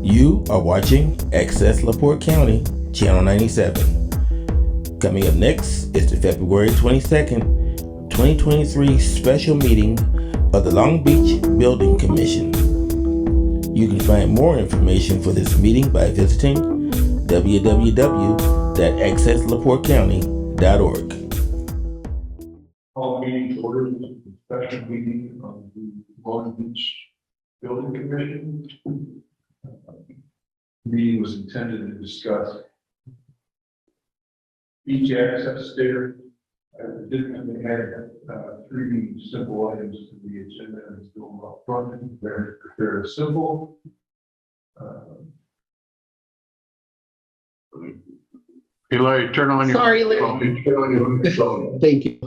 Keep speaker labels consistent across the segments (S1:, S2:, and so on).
S1: You are watching Access LaPorte County, Channel 97. Coming up next is the February 22nd, 2023 special meeting of the Long Beach Building Commission. You can find more information for this meeting by visiting www.accesslaportecounty.org.
S2: Call meeting to order, special meeting of the Long Beach Building Commission. Meeting was intended to discuss each access stair. They had three simple items to the agenda and still up front. They're simple.
S3: Hey Larry, turn on your.
S4: Sorry, Larry.
S2: Turn on your phone.
S4: Thank you.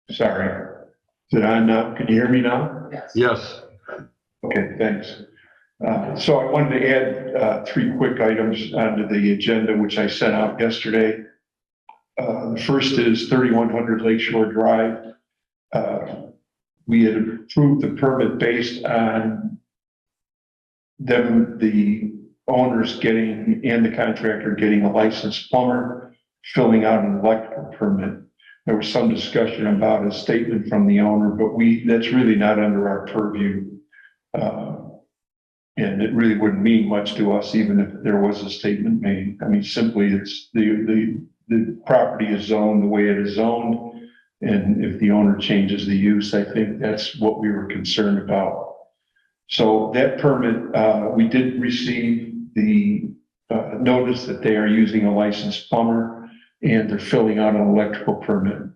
S2: Sorry. Is it on now? Can you hear me now?
S3: Yes.
S2: Okay, thanks. So I wanted to add three quick items onto the agenda, which I sent out yesterday. The first is 3100 Lakeshore Drive. We had approved the permit based on the owners getting and the contractor getting a licensed plumber, filling out an electrical permit. There was some discussion about a statement from the owner, but that's really not under our purview. And it really wouldn't mean much to us, even if there was a statement made. I mean, simply it's the property is zoned the way it is zoned. And if the owner changes the use, I think that's what we were concerned about. So that permit, we did receive the notice that they are using a licensed plumber and they're filling out an electrical permit.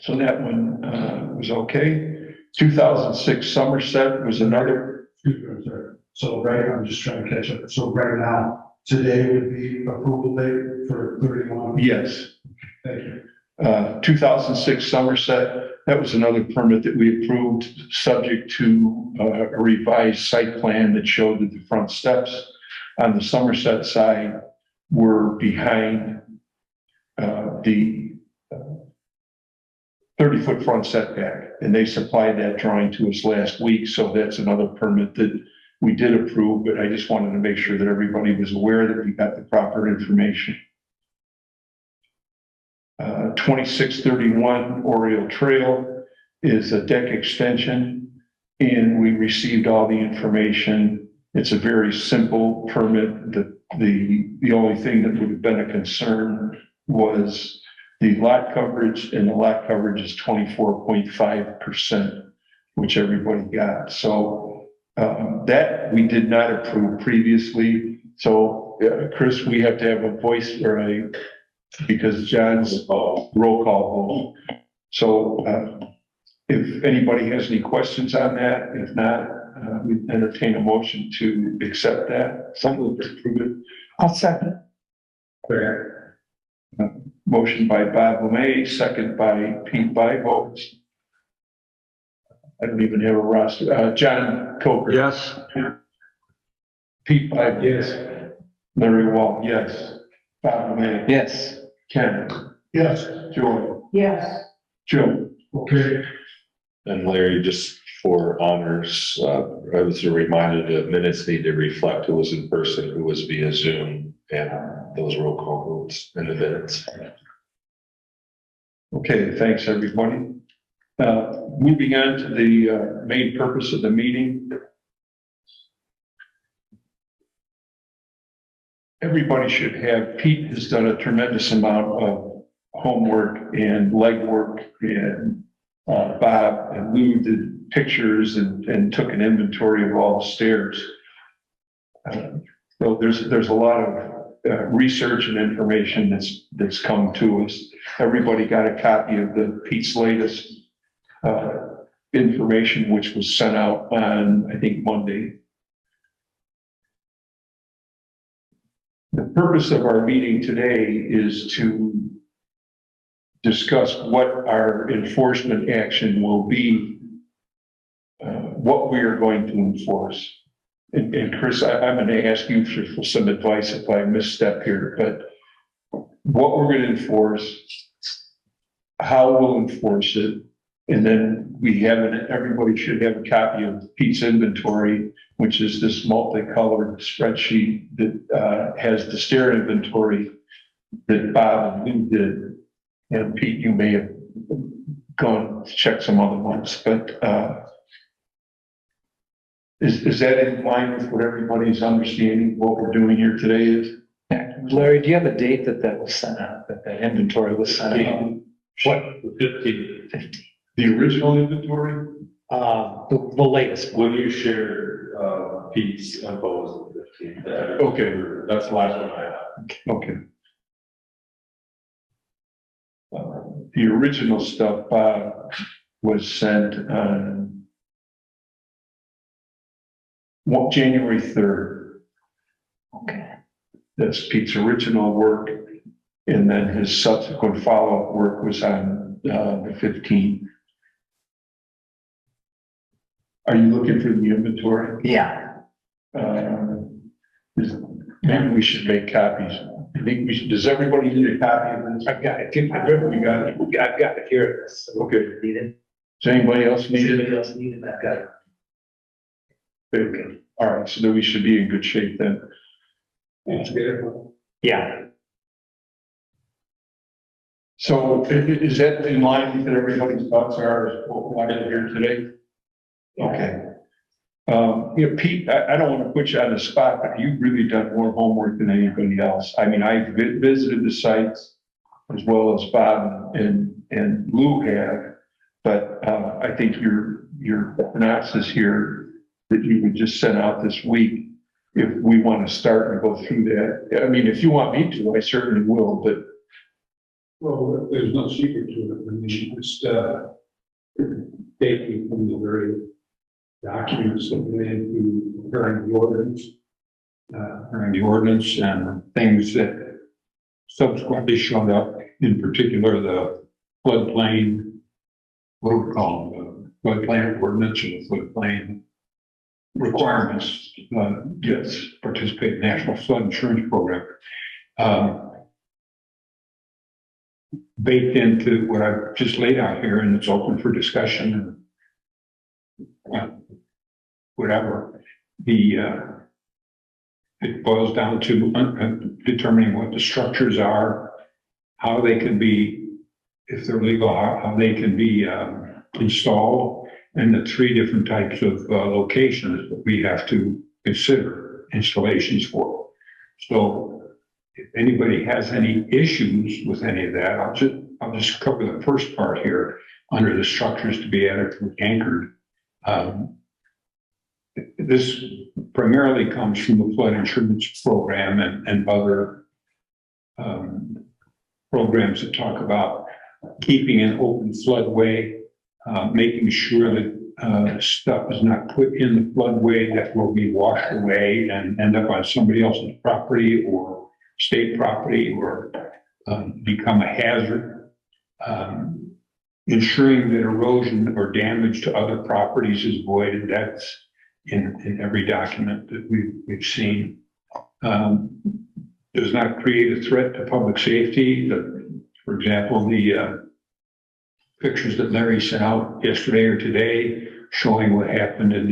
S2: So that one was okay. 2006 Somerset was another.
S5: So I'm just trying to catch up. So right now, today would be approval date for 31?
S2: Yes.
S5: Thank you.
S2: 2006 Somerset, that was another permit that we approved subject to a revised site plan that showed that the front steps on the Somerset side were behind the 30-foot front setback, and they supplied that drawing to us last week. So that's another permit that we did approve, but I just wanted to make sure that everybody was aware that we got the proper information. 2631 Oriole Trail is a deck extension, and we received all the information. It's a very simple permit. The only thing that would have been a concern was the lot coverage, and the lot coverage is 24.5%, which everybody got. So that we did not approve previously. So Chris, we have to have a voice because John's roll call vote. So if anybody has any questions on that, if not, we entertain a motion to accept that. Someone to approve it.
S4: I'll second.
S2: Fair. Motion by Bob LeMay, second by Pete Bibo. I don't even have a roster. John Coker.
S3: Yes.
S2: Pete Bibo. Yes. Larry Wall. Yes. Bob LeMay.
S4: Yes.
S2: Ken.
S5: Yes.
S2: Joy.
S4: Yes.
S2: Joe.
S5: Okay.
S6: And Larry, just for honors, I was reminded that minutes need to reflect who was in person, who was via Zoom, and those roll call votes in the minutes.
S2: Okay, thanks everybody. Moving on to the main purpose of the meeting. Everybody should have, Pete has done a tremendous amount of homework and legwork, and Bob and Lou did pictures and took an inventory of all the stairs. So there's a lot of research and information that's come to us. Everybody got a copy of Pete's latest information, which was sent out on, I think, Monday. The purpose of our meeting today is to discuss what our enforcement action will be, what we are going to enforce. And Chris, I'm going to ask you for some advice if I misstep here, but what we're going to enforce, how we'll enforce it, And then everybody should have a copy of Pete's inventory, which is this multicolored spreadsheet that has the stair inventory that Bob and Lou did. And Pete, you may have gone to check some other ones, but is that in line with what everybody's understanding what we're doing here today is?
S4: Larry, do you have a date that was sent out, that inventory was sent out? What?
S3: 15.
S4: 50.
S2: The original inventory?
S4: The latest one.
S3: When you share, Pete's info was the 15th.
S2: Okay.
S3: That's the last one I have.
S2: Okay. The original stuff, was sent on January 3rd.
S4: Okay.
S2: That's Pete's original work. And then his subsequent follow-up work was on, the 15th. Are you looking for the inventory?
S4: Yeah.
S2: Maybe we should make copies. I think we should, does everybody need a copy of this?
S4: I've got it.
S2: You got it?
S4: I've got it here. So
S2: Okay.
S4: need it.
S2: Does anybody else need
S4: Anybody
S2: it?
S4: else need it? I've got it.
S2: Okay. All right, so then we should be in good shape then.
S4: Yeah.
S2: So is that in line with everybody's thoughts are as what we're here today? Okay. Pete, I don't want to put you on the spot, but you've really done more homework than anybody else. I mean, I visited the sites as well as Bob and Lou have, but I think your synopsis here that you would just send out this week, if we want to start and go through that. I mean, if you want me to, I certainly will, but
S7: Well, there's no secret to it. I mean, just, taking from the very documents that went into preparing the ordinance and things that subsequently showed up, in particular, the floodplain, what do we call them, the floodplain ordinance and the floodplain requirements, yes, participate in National Flood Insurance Program. Baked into what I've just laid out here, and it's open for discussion and whatever. It boils down to determining what the structures are, how they can be, if they're legal, how they can be installed, and the three different types of locations that we have to consider installations for. So if anybody has any issues with any of that, I'll just cover the first part here under the structures to be adequately anchored. This primarily comes from the flood insurance program and other programs that talk about keeping an open floodway, making sure that stuff is not put in the floodway that will be washed away and end up on somebody else's property or state property or become a hazard. Ensuring that erosion or damage to other properties is avoided. That's in every document that we've seen. Does not create a threat to public safety. For example, the pictures that Larry sent out yesterday or today showing what happened in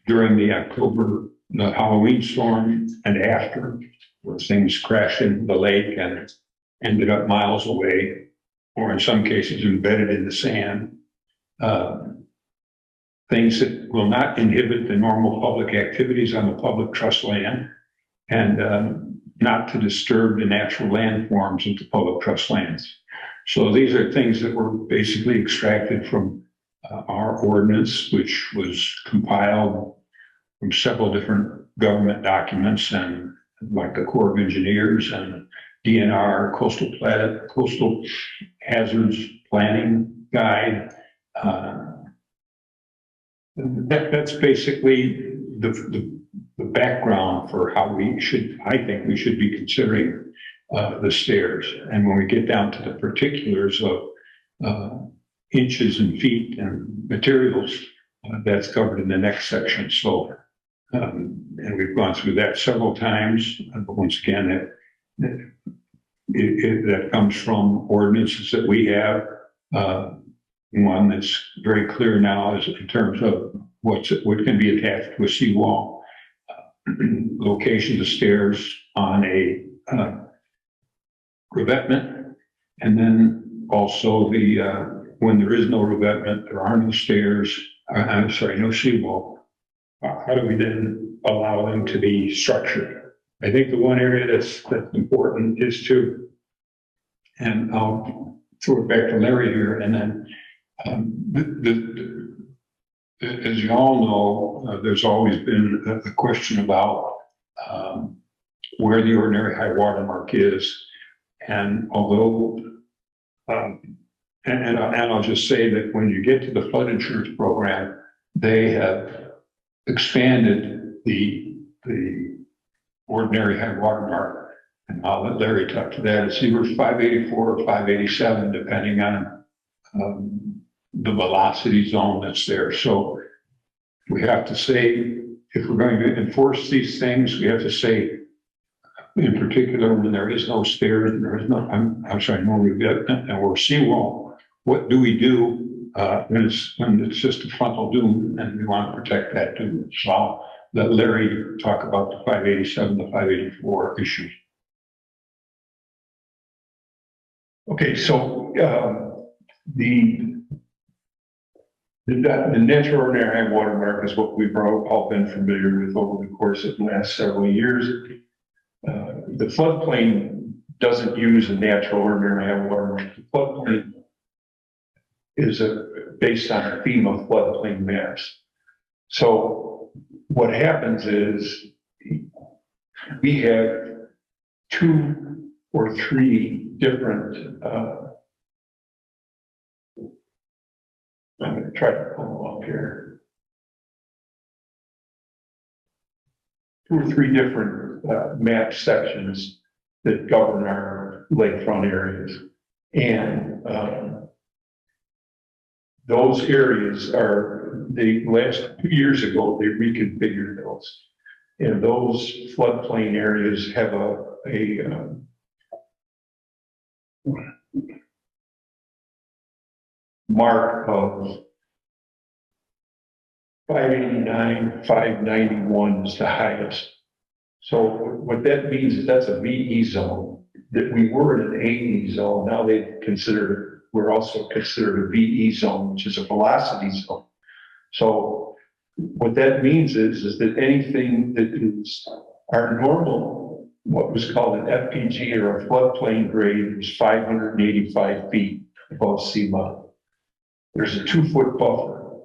S7: during the October Halloween storm and after, where things crashed into the lake and ended up miles away, or in some cases embedded in the sand. Things that will not inhibit the normal public activities on the public trust land and not to disturb the natural landforms of the public trust lands. So these are things that were basically extracted from our ordinance, which was compiled from several different government documents and like the Corps of Engineers and DNR, Coastal Hazards Planning Guide. That's basically the background for how I think we should be considering the stairs. And when we get down to the particulars of inches and feet and materials, that's covered in the next section. So, and we've gone through that several times. But once again, that comes from ordinances that we have. one that's very clear now is in terms of what can be attached to a seawall. Location of stairs on a revetment, and then also when there is no revetment, there are no stairs, no seawall. How do we then allow them to be structured? I think the one area that's important is to, and I'll throw it back to Larry here, and then as you all know, there's always been a question about where the ordinary high water mark is. And although, and I'll just say that when you get to the flood insurance program, they have expanded the ordinary high water mark. And I'll let Larry talk to that. It's either 584 or 587, depending on the velocity zone that's there. So we have to say, if we're going to enforce these things, we have to say, in particular, when there is no stairs, there is no, no revetment or seawall, what do we do when it's just a frontal dune, and we want to protect that too? So I'll let Larry talk about the 587, the 584 issue.
S2: Okay, so the natural ordinary high water mark is what we've all been familiar with over the course of the last several years. The floodplain doesn't use a natural ordinary high water mark. The floodplain is based on a FEMA floodplain maps. So what happens is we have 2 or 3 different I'm going to try to pull them up here. 2 or 3 different map sections that govern our lakefront areas. And those areas the last 2 years ago, they reconfigured those. And those floodplain areas have a mark of 589, 591 is the highest. So what that means is that's a VE zone. That we were in an AE zone. Now we're also considered a VE zone, which is a velocity zone. So what that means is that anything that is our normal, what was called an FPG or a floodplain grade, is 585 feet above sea level. There's a 2-foot buffer,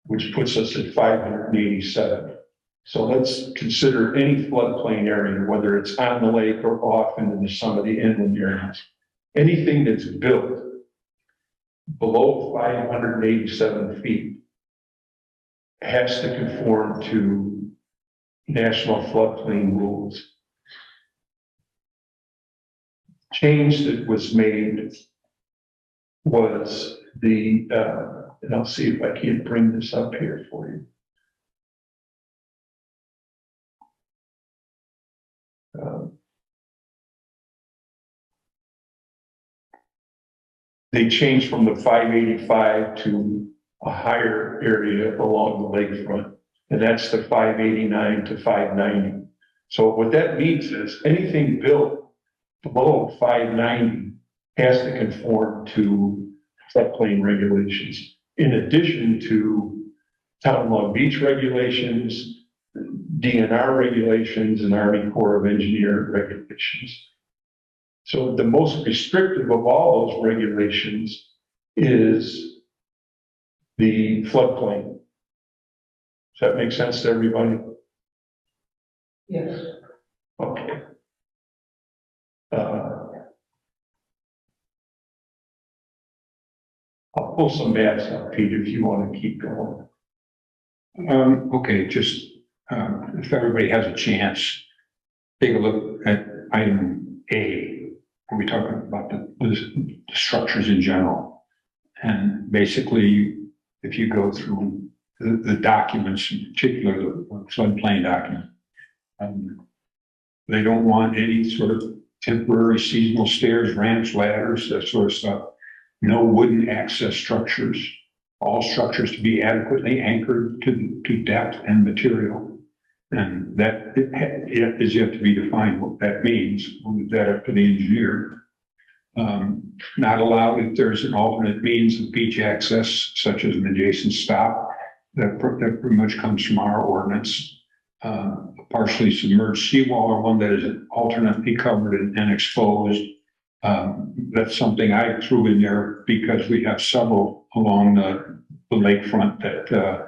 S2: which puts us at 587. So let's consider any floodplain area, whether it's on the lake or off into some of the inland areas. Anything that's built below 587 feet has to conform to national floodplain rules. Change that was made was and I'll see if I can't bring this up here for you. They changed from the 585 to a higher area along the lakefront, and that's the 589 to 590. So what that means is anything built below 590 has to conform to floodplain regulations, in addition to Town of Long Beach regulations, DNR regulations, and Army Corps of Engineers regulations. So the most restrictive of all those regulations is the floodplain. Does that make sense to everybody?
S8: Yes.
S2: Okay. I'll pull some maps up, Pete, if you want to keep going.
S7: Okay, just if everybody has a chance, take a look at item A. We're talking about the structures in general. And basically, if you go through the documents, in particular the floodplain document, they don't want any sort of temporary seasonal stairs, ramps, ladders, that sort of stuff. no wooden access structures, all structures to be adequately anchored to depth and material. And that is yet to be defined what that means. We'll leave that up to the engineer. Not allowed if there's an alternate means of beach access, such as an adjacent stop. That pretty much comes from our ordinance. Partially submerged seawall or one that is alternately covered and exposed. That's something I threw in there because we have several along the lakefront that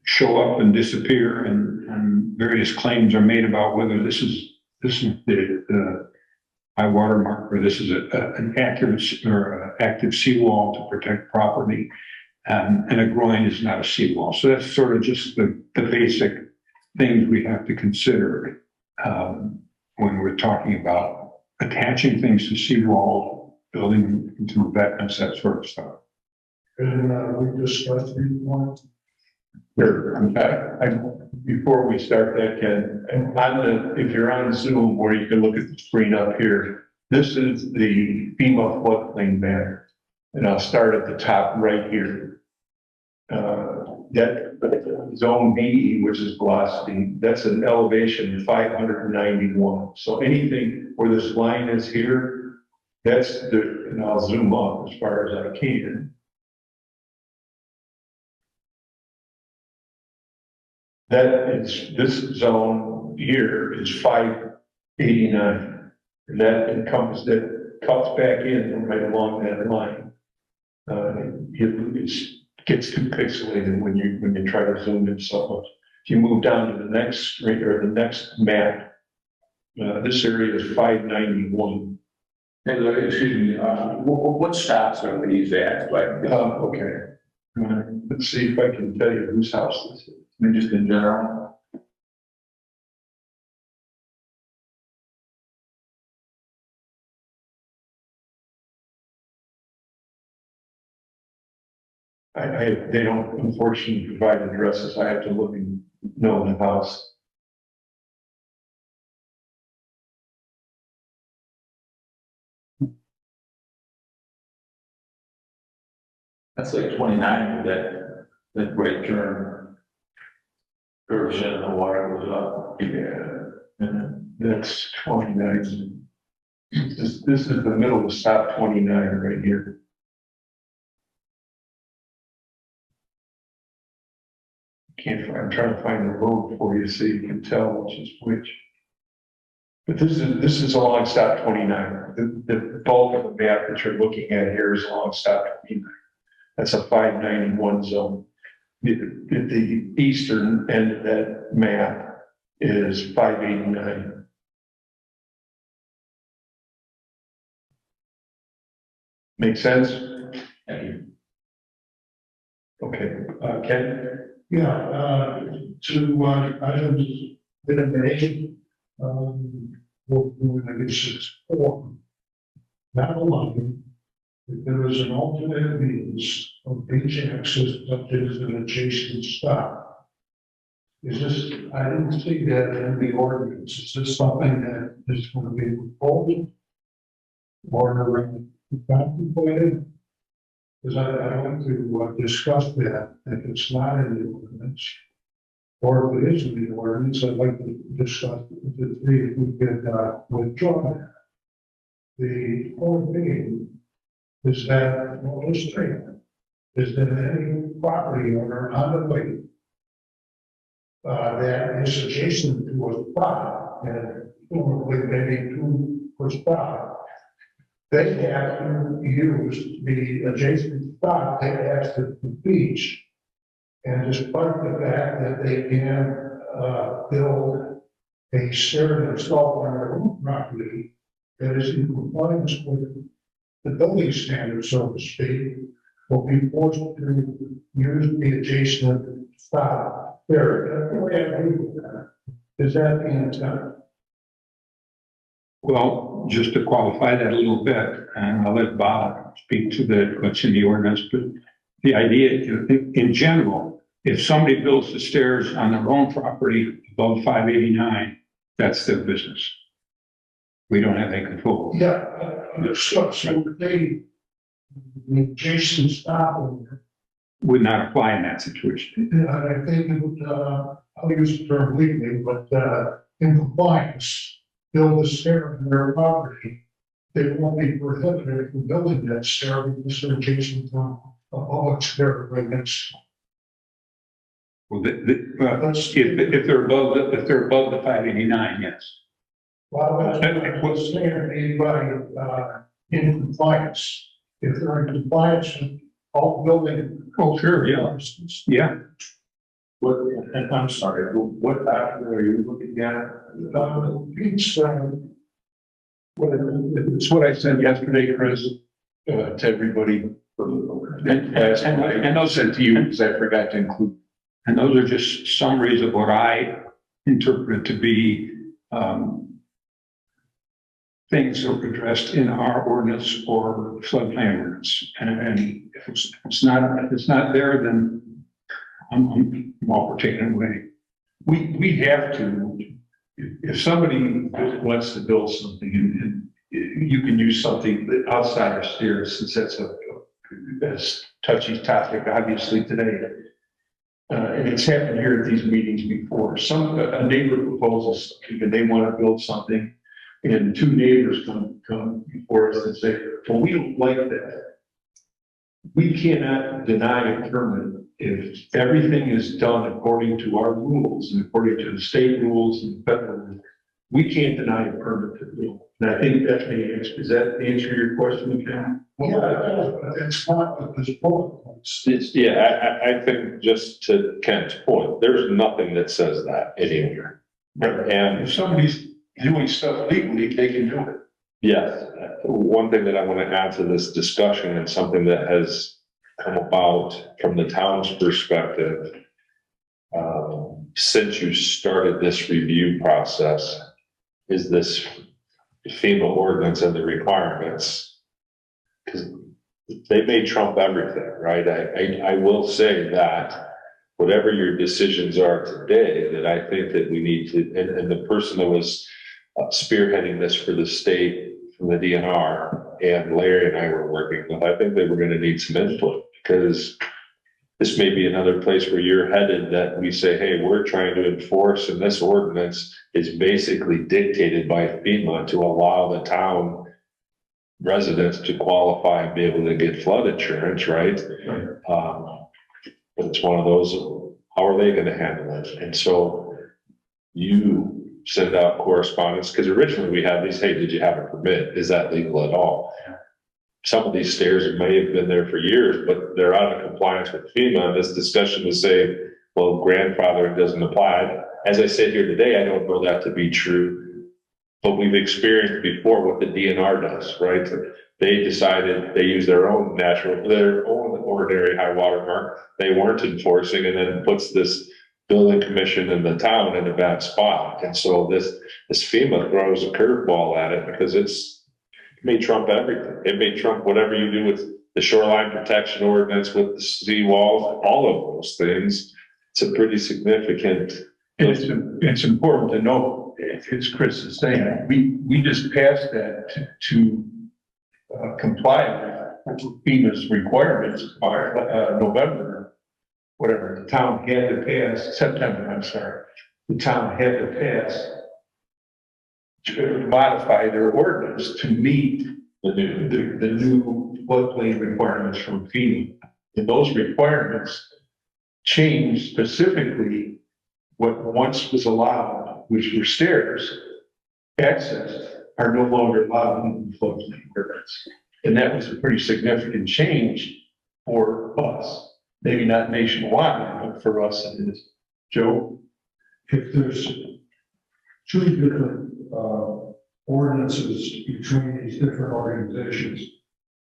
S7: show up and disappear, and various claims are made about whether this is the high water mark or this is an accurate or active seawall to protect property. And a groin is not a seawall. So that's sort of just the basic things we have to consider when we're talking about attaching things to seawall, building into embankments, that sort of stuff.
S5: And we discussed these points.
S2: Sure. Before we start that, Ken, if you're on Zoom, or you can look at the screen up here, this is the FEMA floodplain banner. And I'll start at the top right here. That zone B, which is velocity, that's an elevation of 591. So anything where this line is here, that's and I'll zoom up as far as I can. This zone here is 589. And that cuts back in right along that line. It gets too pixelated when you try to zoom in so much. If you move down to the next screen or the next map, this area is 591.
S8: Excuse me, what stops are these at? Like,
S2: Okay. Let's see if I can tell you whose house this is.
S8: I mean, just in general?
S2: They don't unfortunately provide addresses. I have to look and know the house.
S8: That's like 29, that great turn. Curves in and the water goes up.
S2: Yeah, and that's 29. This is the middle of stop 29 right here. I'm trying to find the road for you so you can tell which is which. But this is along stop 29. The bulk of the map that you're looking at here is along stop 29. That's a 591 zone. The eastern end of that map is 589. Make sense?
S8: Thank you.
S2: Okay, Ken?
S5: Yeah, to items that have been made, we're doing, I guess it's 4. Not alone, if there is an alternate means of beach access such as an adjacent stop. Is this, I didn't see that in the ordinance. Is this something that is going to be proposed or contemplated? Because I want to discuss that if it's not in the ordinance. Or if it is in the ordinance, I'd like to discuss it to see if we could withdraw that. The point being is that, well, let's say, is that any property owner on the lake that is adjacent to a spot, and normally maybe 2 per spot, they have to use the adjacent spot to access the beach. And despite the fact that they can build a stair installed on their own property that is in compliance with the building standards, so to speak, will be forced to use the adjacent spot there. That's the way I agree with that. Is that the intent?
S7: Well, just to qualify that a little bit, and I'll let Bob speak to what's in the ordinance, but the idea in general, if somebody builds the stairs on their own property above 589, that's their business. We don't have any control.
S5: Yeah, so they the adjacent stop owner.
S7: would not apply in that situation.
S5: And I think it would, I'll use the term legally, but, in compliance, build a stair on their property. They won't be prohibited from building that stair because they're adjacent to a public stair right next.
S7: Well, if they're above, the 589, yes.
S5: Well, that's what stair anybody, in compliance. If they're in compliance with all building.
S7: Oh, sure, yeah,
S5: policies.
S7: yeah.
S3: What, and I'm sorry, what document are you looking at?
S5: It's,
S2: It's what I said yesterday, Chris, to everybody. And I'll send to you because I forgot to include.
S7: And those are just summaries of what I interpret to be things that were addressed in our ordinance or floodplain ordinance. And if it's not there, then I'm all for taking it away.
S2: We have to, if somebody wants to build something and you can use something that outside our stairs, since that's a touchy topic, obviously today. And it's happened here at these meetings before. A neighbor proposes something and they want to build something, and two neighbors come before us and say, well, we don't like that. We cannot deny a permit if everything is done according to our rules and according to the state rules and federal rules. We can't deny a permit to build. And I think that does that answer your question, Ken?
S5: well, it's not what this bullet points.
S6: Yeah, I think just to Ken's point, there's nothing that says that anywhere. And
S2: If somebody's doing stuff legally, they can do it.
S6: yes, one thing that I want to add to this discussion and something that has come about from the town's perspective since you started this review process is this FEMA ordinance and the requirements. Because they may trump everything, right? I will say that whatever your decisions are today, that I think that we need to, and the person that was spearheading this for the state from the DNR and Larry and I were working with, I think they were going to need some input because this may be another place where you're headed that we say, hey, we're trying to enforce, and this ordinance is basically dictated by FEMA to allow the town residents to qualify and be able to get flood insurance, right? But it's one of those, how are they going to handle it? And so you send out correspondence, because originally we had these, hey, did you have a permit? Is that legal at all? Some of these stairs may have been there for years, but they're out of compliance with FEMA. And this discussion is saying, well, grandfathering doesn't apply. As I said here today, I don't know that to be true, but we've experienced before what the DNR does, right? They decided they use their own ordinary high water mark. They weren't enforcing, and then puts this building commission in the town in a bad spot. And so this FEMA throws a curveball at it because it may trump everything. It may trump whatever you do with the shoreline protection ordinance, with the seawalls, all of those things. It's a pretty significant.
S2: It's important to know, as Chris is saying, we just passed that to comply with FEMA's requirements by November, whatever, the town had to pass, September, I'm sorry, the town had to pass to modify their ordinance to meet the new floodplain requirements from FEMA. And those requirements changed specifically what once was allowed, which were stairs, access are no longer allowed in the floodplain ordinance. And that was a pretty significant change for us. Maybe not nationwide, but for us it is. Joe?
S5: If there's two different ordinances between these different organizations,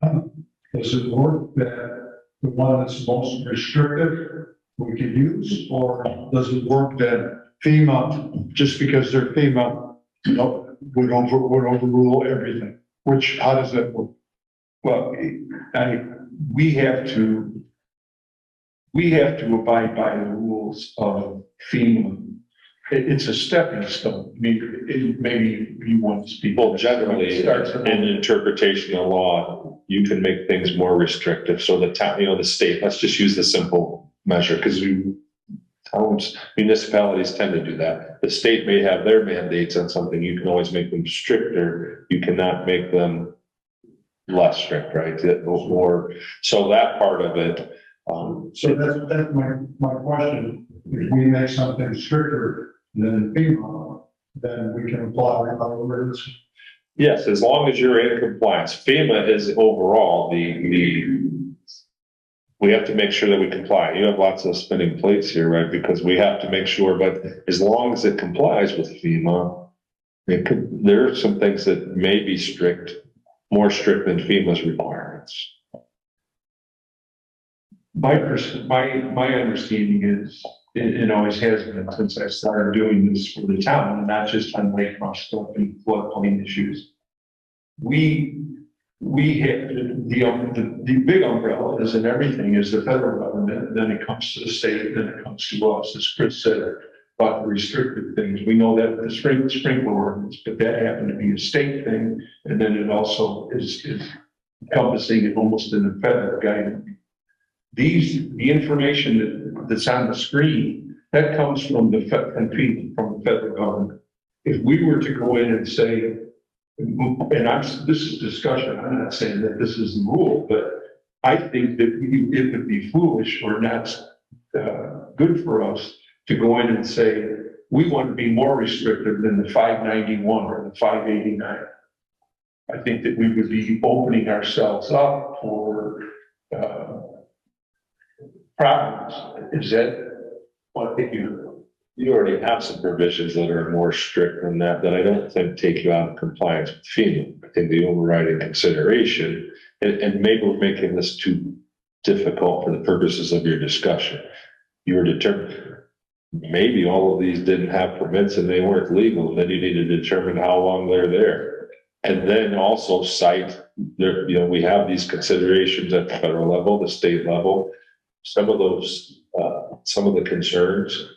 S5: does it work that the one that's most restrictive we could use, or does it work that FEMA, just because they're FEMA, would overrule everything? How does that work?
S2: Well, we have to abide by the rules of FEMA it's a stepping stone. I mean, maybe you want to speak.
S6: Well, generally,
S2: Starts
S6: in interpretation of law, you can make things more restrictive. So the town, the state, let's just use the simple measure, because towns, municipalities tend to do that. The state may have their mandates on something. You can always make them stricter. You cannot make them less strict, right? Or, so that part of it,
S5: So that's my question. If we make something stricter than FEMA, then we can apply our words.
S6: yes, as long as you're in compliance. FEMA is overall we have to make sure that we comply. You have lots of spinning plates here, right? Because we have to make sure, but as long as it complies with FEMA, there are some things that may be more strict than FEMA's requirements.
S2: My understanding is, it always has been since I started doing this for the town, and not just on Waycross stuff and floodplain issues. We have the big umbrella is in everything is the federal government, then it comes to the state, then it comes to us, as Chris said, about the restricted things. We know that the sprinkler ordinance, but that happened to be a state thing, and then it also is encompassing it almost in the federal guidance. The information that's on the screen, that comes from the federal government. If we were to go in and say, and this is discussion, I'm not saying that this is the rule, but I think that it would be foolish or not good for us to go in and say, we want to be more restrictive than the 591 or the 589. I think that we would be opening ourselves up for problems. Is that what
S6: You already have some provisions that are more strict than that I don't think take you out of compliance with FEMA. I think the overriding consideration, and maybe we're making this too difficult for the purposes of your discussion. You were determined, maybe all of these didn't have permits and they weren't legal, and then you need to determine how long they're there. And then also cite, we have these considerations at the federal level, the state level. Some of the concerns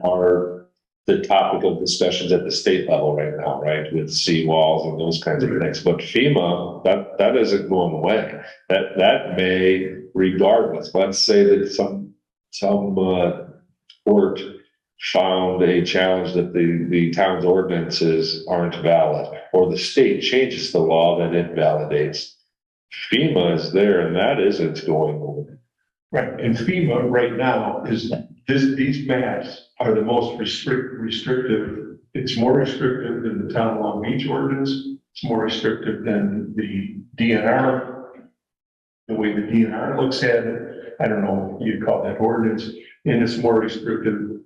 S6: are the topic of discussions at the state level right now, right? With seawalls and those kinds of things. But FEMA, that isn't going away. That may, regardless, let's say that some court found a challenge that the town's ordinances aren't valid, or the state changes the law that it validates. FEMA is there, and that isn't going away.
S2: right? And FEMA right now is these maps are the most restrictive. It's more restrictive than the town of Long Beach ordinance. It's more restrictive than the DNR. The way the DNR looks at it, I don't know what you'd call that ordinance, and it's more restrictive.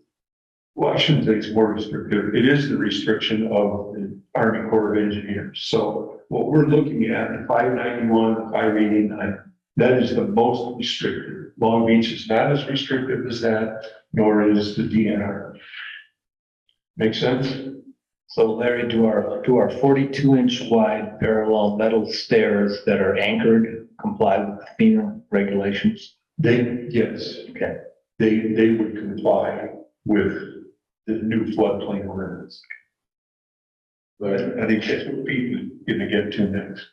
S2: Well, I shouldn't say it's more restrictive. It is the restriction of the Army Corps of Engineers. So what we're looking at, the 591, the 589, that is the most restrictive. Long Beach is not as restrictive as that, nor is the DNR. Make sense?
S4: So Larry, do our 42-inch wide parallel metal stairs that are anchored comply with FEMA regulations?
S2: Yes.
S4: Okay.
S2: They would comply with the new floodplain ordinance. But I think that's what Pete's gonna get to next.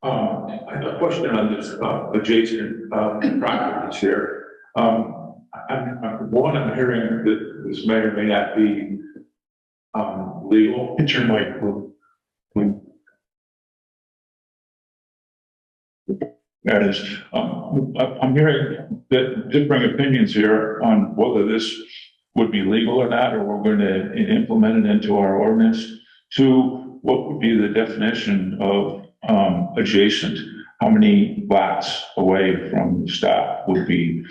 S3: I have a question on this, adjacent, properties here. I'm hearing that this may or may not be, legal.
S2: It's your mic.
S7: That is, I'm hearing that differing opinions here on whether this would be legal or not, or we're going to implement it into our ordinance. To what would be the definition of adjacent? How many lots away from the stop would be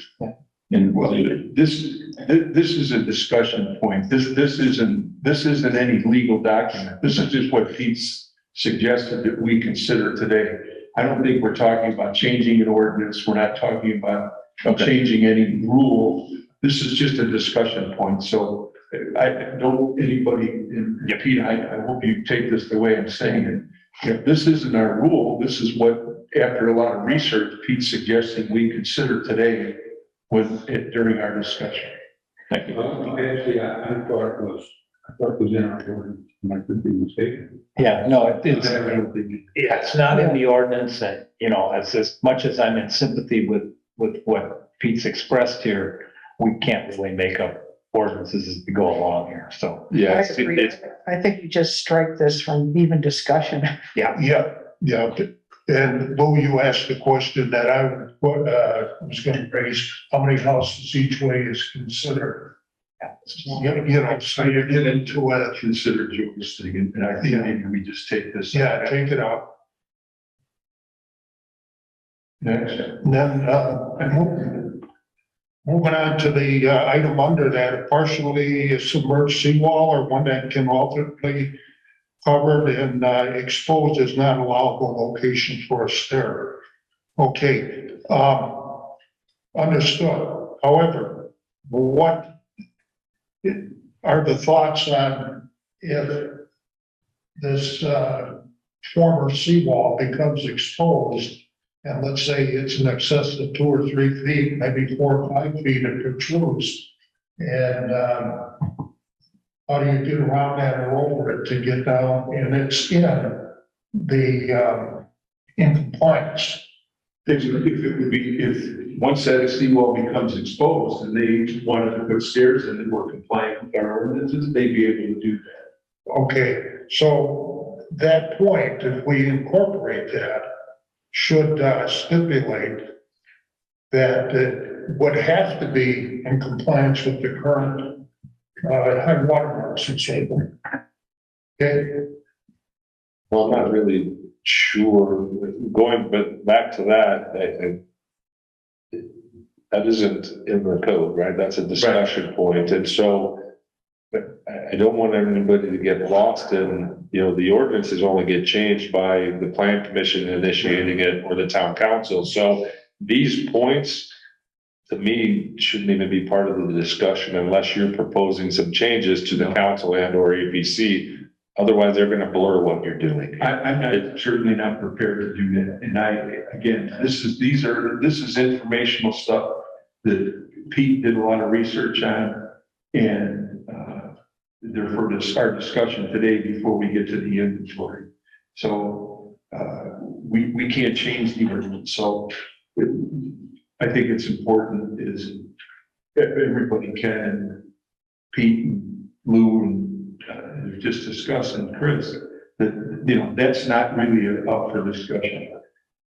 S7: included?
S2: This is a discussion point. This isn't any legal document. This is just what Pete's suggested that we consider today. I don't think we're talking about changing an ordinance. We're not talking about changing any rule. This is just a discussion point. So I don't anybody, and Pete, I hope you take this the way I'm saying it. If this isn't our rule, this is what, after a lot of research, Pete's suggesting we consider today during our discussion.
S3: Thank you.
S7: Actually, I thought it was in our ordinance, and I could be mistaken.
S4: Yeah, no, it's,
S7: I don't think it-
S4: yeah, it's not in the ordinance and, as much as I'm in sympathy with what Pete's expressed here, we can't really make up ordinances as we go along here, so.
S6: Yeah,
S9: I agree. I think you just strike this from even discussion.
S5: Yeah, yeah. And Lou, you asked the question that I was gonna raise, how many houses each way is considered? So you get into it,
S2: Consider Joe's thing, and I think maybe we just take this.
S5: yeah, take it out.
S2: Next.
S5: And then, moving on to the item under that, partially submerged seawall or one that can alternately covered and exposed is not allowable location for a stair. Okay, understood. However, what are the thoughts on if this former seawall becomes exposed? And let's say it's in excess of 2 or 3 feet, maybe 4 or 5 feet it protrudes. And how do you get around that or over it to get down? And it's in the in compliance.
S2: If it would be, if one set of seawall becomes exposed and they wanted to put stairs in and were compliant with our ordinances, they'd be able to do that.
S5: Okay, so that point, if we incorporate that, should stipulate that it would have to be in compliance with the current high water marks and so forth. Okay,
S6: well, I'm not really sure, but back to that, that isn't in the code, right? That's a discussion point. And so I don't want anybody to get lost in, the ordinances only get changed by the plan commission initiating it or the town council. So these points, to me, shouldn't even be part of the discussion unless you're proposing some changes to the council and or APC. Otherwise, they're going to blur what you're doing.
S2: I'm certainly not prepared to do that. And this is informational stuff that Pete did a lot of research on. And therefore, our discussion today before we get to the inventory. So we can't change the ordinance. So I think it's important is if everybody can, Pete and Lou and just discuss and Chris, that, that's not really up for discussion.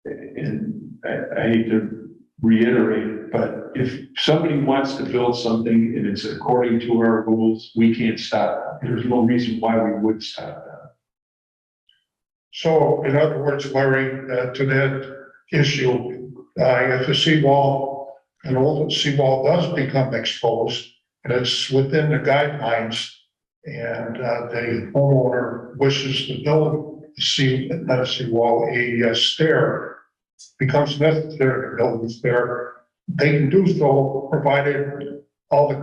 S2: And I hate to reiterate, but if somebody wants to build something and it's according to our rules, we can't stop it. There's no reason why we would stop that.
S5: so in other words, Larry, to that issue, if the seawall, an old seawall does become exposed and it's within the guidelines and the homeowner wishes to build not a seawall, a stair, becomes necessary to build a stair, they can do so provided all the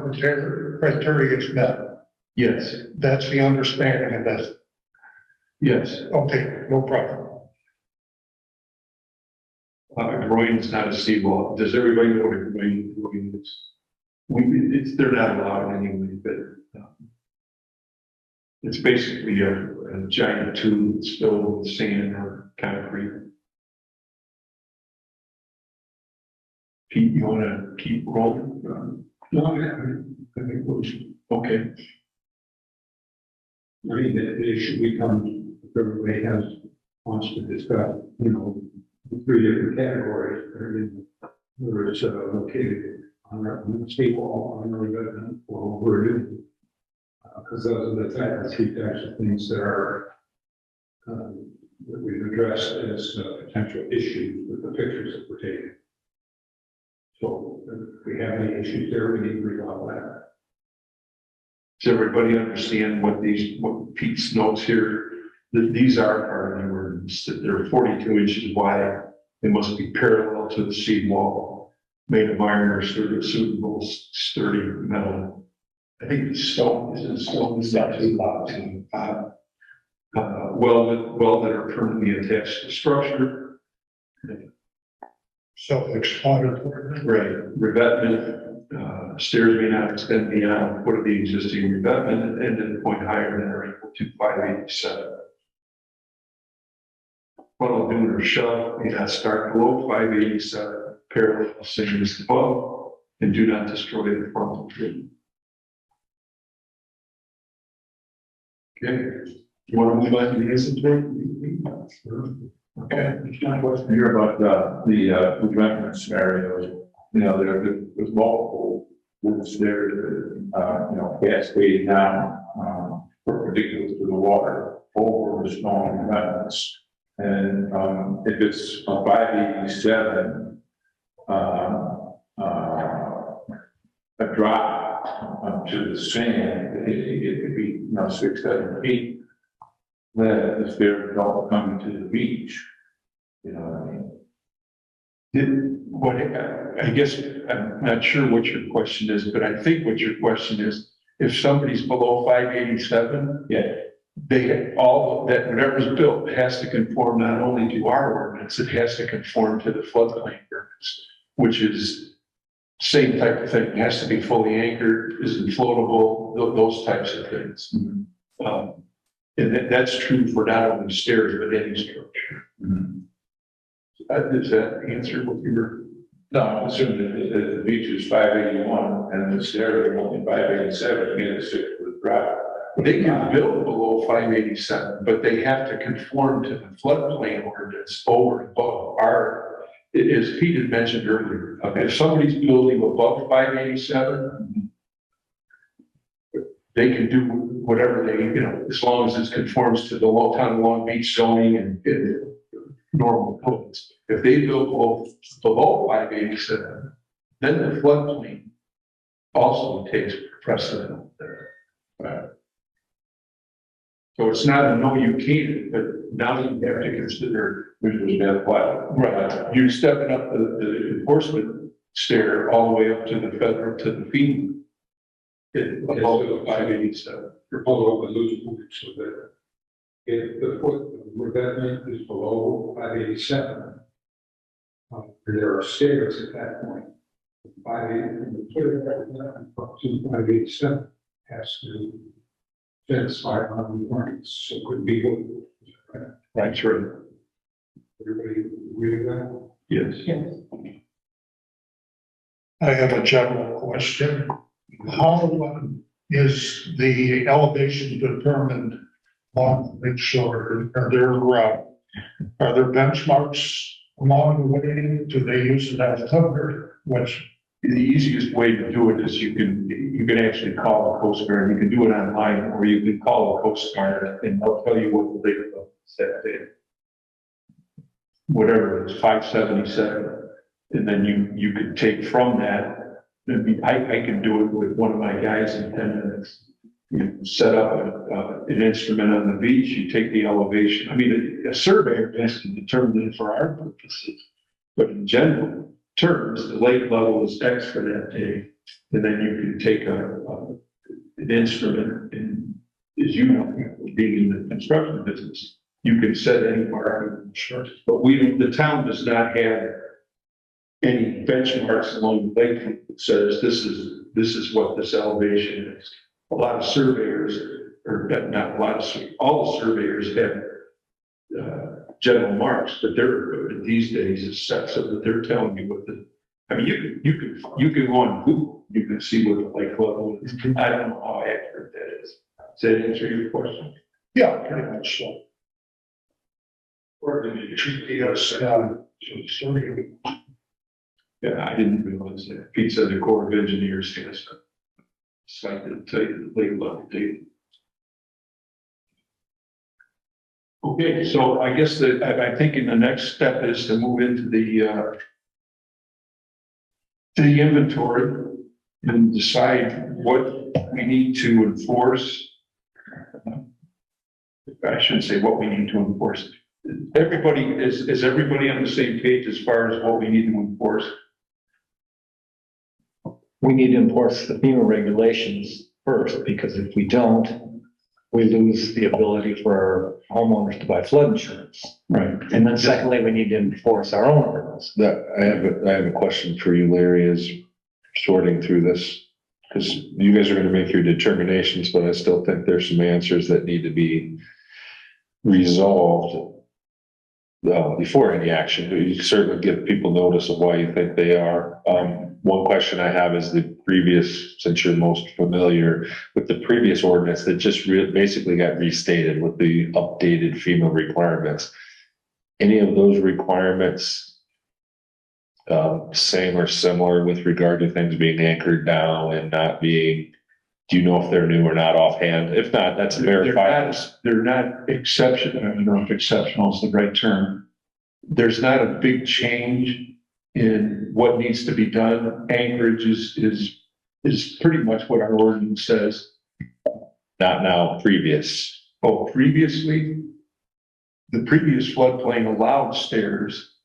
S5: criteria is met.
S2: Yes,
S5: That's the understanding of this.
S2: yes.
S5: Okay, no problem.
S2: Groyne is not a seawall. Does everybody know what Groyne is? They're not allowed anyway, but it's basically a giant tube that's filled with sand or concrete. Pete, you want to keep rolling?
S7: No, I think we should.
S2: Okay.
S7: I mean, the issue becomes, if everybody wants to discuss, the 3 different categories. Whether it's located on a seawall, on a resident, or over a new. Because those are the 3 types of things that are, that we've addressed as potential issues with the pictures that we're taking. So if we have any issues there, we need to resolve that.
S2: Does everybody understand what Pete's notes here, that these are part of the ordinance, that they're 42 inches wide. They must be parallel to the seawall, made of iron or suitable sturdy metal. I think the stone is welded or permanently attached to the structure.
S5: self-explanatory.
S2: Right, revetment, stairs may not extend beyond what of the existing revetment and then point higher than or equal to 587. Funnel dune or shove may not start below 587, parallel same as above, and do not destroy the frontal tree. Okay, you want to move on to the inventory?
S3: Question here about the revetment scenario. You know, there's multiple routes there, cascading down, perpendicular to the water over the stone revetments. And if it's a 587, a drop to the sand, it could be, 6-7 feet. Then the stairs don't come to the beach. You know what I mean?
S2: I guess, I'm not sure what your question is, but I think what your question is, if somebody's below 587,
S3: Yeah.
S2: they, all that, whatever's built has to conform not only to our ordinance, it has to conform to the floodplain ordinance, which is same type of thing. It has to be fully anchored, isn't floatable, those types of things. And that's true for not only stairs, but any structure. Does that answer what you were?
S3: No, I'm assuming that the beach is 581 and the stairs are only 587, get a 6-foot drop.
S2: They can build below 587, but they have to conform to the floodplain ordinance over and above our, as Pete had mentioned earlier. If somebody's building above 587, they can do whatever they, as long as it conforms to the town of Long Beach zoning and normal codes. If they build below 587, then the floodplain also takes precedent there. So it's not a no, you can't, but now you have to consider, right, you're stepping up the enforcement stair all the way up to the federal, to the FEMA. Above the 587.
S5: Follow up a loose point so that if the foot revetment is below 587, there are stairs at that point. 587 up to 587 has to satisfy our requirements. So it could be what.
S2: That's right.
S5: Everybody agree with that?
S2: Yes.
S5: I have a general question. How is the elevation determined on the shore? Are there benchmarks along the way? Do they use it as a cover? Which
S2: The easiest way to do it is you can actually call the Coast Guard. You can do it online, or you can call the Coast Guard and they'll tell you what the date of that day. Whatever it is, 577. And then you could take from that. I can do it with one of my guys in 10 minutes. You set up an instrument on the beach, you take the elevation. I mean, a surveyor has to determine it for our purposes. But in general terms, the lake level is X for that day. And then you can take an instrument, and as you know, being in the construction business, you can set any mark. Sure. But the town does not have any benchmarks along the lake that says this is what this elevation is. A lot of surveyors, or not a lot of, all the surveyors have general marks, but they're these days is set so that they're telling you what the. I mean, you can go on Google, you can see what the lake level is. I don't know how accurate that is. Does that answer your question?
S5: yeah, pretty much so. Or the GPS, sorry.
S2: Yeah, I didn't realize that. Pete said the Corps of Engineers has a site that tell you the lake level data. Okay, so I guess that I'm thinking the next step is to move into the inventory and decide what we need to enforce. I shouldn't say what we need to enforce. Everybody, is everybody on the same page as far as what we need to enforce?
S4: We need to enforce the FEMA regulations first, because if we don't, we lose the ability for our homeowners to buy flood insurance.
S2: Right.
S4: And then secondly, we need to enforce our own ordinance.
S6: That, I have a question for you, Larry, is sorting through this. Because you guys are gonna make your determinations, but I still think there's some answers that need to be resolved before any action. You can certainly give people notice of why you think they are. One question I have is the previous, since you're most familiar with the previous ordinance that just basically got restated with the updated FEMA requirements. Any of those requirements same or similar with regard to things being anchored down and not being, do you know if they're new or not offhand? If not, that's verified.
S2: They're not exceptional. I don't know if exceptional is the right term. There's not a big change in what needs to be done. Anchorage is pretty much what our ordinance says.
S6: Not now, previous.
S2: Oh, previously, the previous floodplain allowed stairs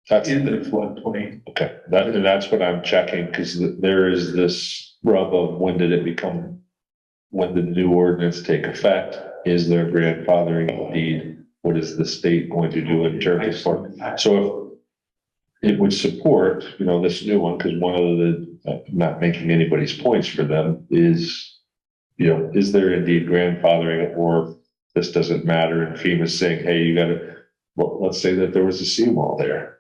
S6: That's
S2: in the floodplain.
S6: okay. And that's what I'm checking, because there is this rub of when did the new ordinance take effect? Is there grandfathering deed? What is the state going to do in terms of, so if it would support, this new one, because one of the, not making anybody's points for them is, is there indeed grandfathering, or this doesn't matter and FEMA's saying, hey, you gotta, well, let's say that there was a seawall there.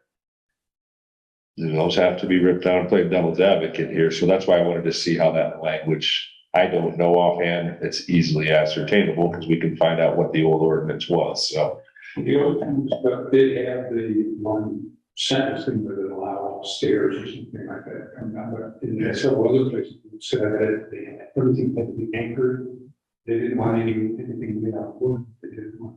S6: Those have to be ripped down and play devil's advocate here. So that's why I wanted to see how that language, I don't know offhand. It's easily ascertainable because we can find out what the old ordinance was. So.
S7: The old ones, but did have the one sentencing that it allowed stairs or something like that. I remember in several other places it said that everything had to be anchored. They didn't want anything made out of wood. They didn't want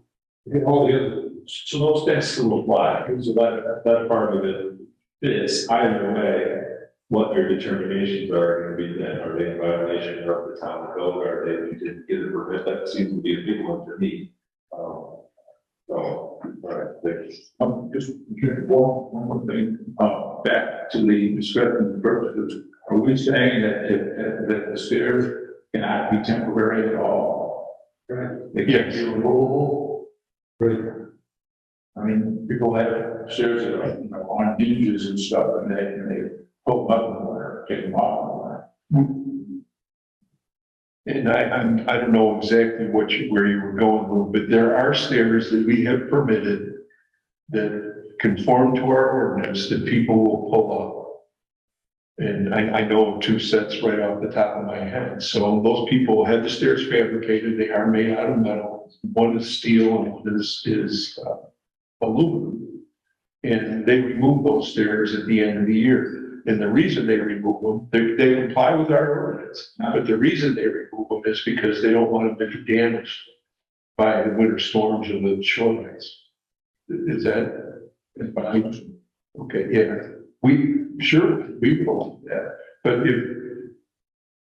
S7: all the other.
S8: So those things still apply, because that part of it is either way, what their determinations are gonna be then, are they in violation of the town code, or they didn't get a permit? That seems to be a big one for me. All right, just one more thing, back to the description of purposes. Are we saying that the stairs cannot be temporary at all? Right. They can't be removable? Right. I mean, people have stairs that are, on hinges and stuff, and they pull them up in the winter, take them off in the winter.
S2: And I don't know exactly where you were going, Lou, but there are stairs that we have permitted that conform to our ordinance that people will pull up. And I know of two sets right off the top of my head. So those people had the stairs fabricated. They are made out of metal. One is steel and one is aluminum. And they remove those stairs at the end of the year. And the reason they remove them, they comply with our ordinance. But the reason they remove them is because they don't want them to be damaged by the winter storms and the shorelines. Is that? Okay, yeah. We will do that. But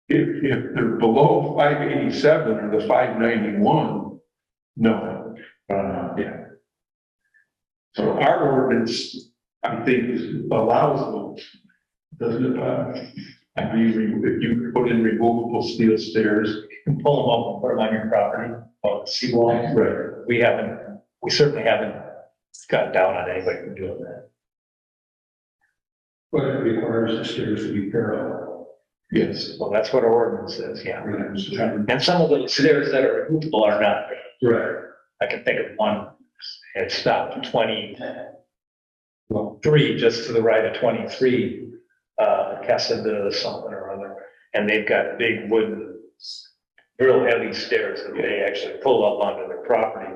S2: if they're below 587 or the 591, no. Yeah. So our ordinance, I think, allows them, doesn't it? If you put in removable steel stairs.
S4: You can pull them up and put them on your property, on the seawall.
S2: Right.
S4: We certainly haven't got down on anybody from doing that.
S7: But it requires the stairs to be parallel.
S2: Yes.
S4: Well, that's what our ordinance says, yeah.
S7: Right.
S4: And some of the stairs that are removable are not.
S7: Right.
S4: I can think of one, it stopped at 23, just to the right of 23, Casada something or other. And they've got big wooden, real heavy stairs that they actually pull up onto their property.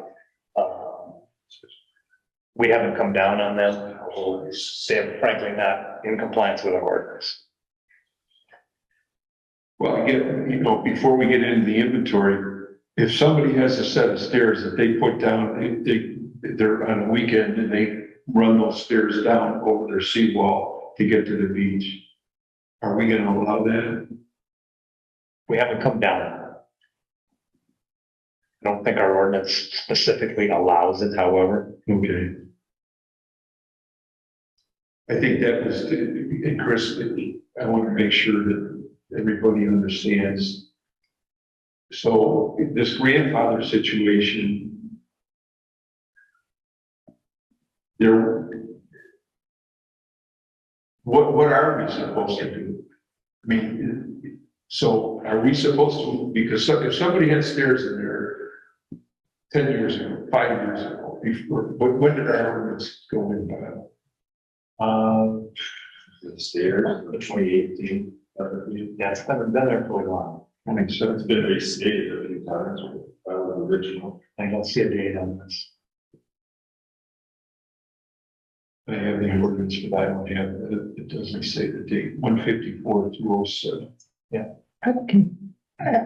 S4: We haven't come down on them. They're frankly not in compliance with our ordinance.
S2: Well, again, before we get into the inventory, if somebody has a set of stairs that they put down, they're on a weekend and they run those stairs down over their seawall to get to the beach, are we going to allow that?
S4: We haven't come down. I don't think our ordinance specifically allows it, however.
S2: Okay. I think that was, and Chris, I want to make sure that everybody understands So this grandfather situation, there, what are we supposed to do? I mean, so are we supposed to, because if somebody had stairs in there 10 years ago, 5 years ago, before, when did our ordinance go in by?
S6: The stairs, 2018.
S4: Yeah, it's been there for a while.
S2: I mean, so
S6: It's been restated a few times by the original.
S4: I don't see a date on this.
S2: I have the ordinance, but I don't have, it doesn't say the date, 154/207.
S9: I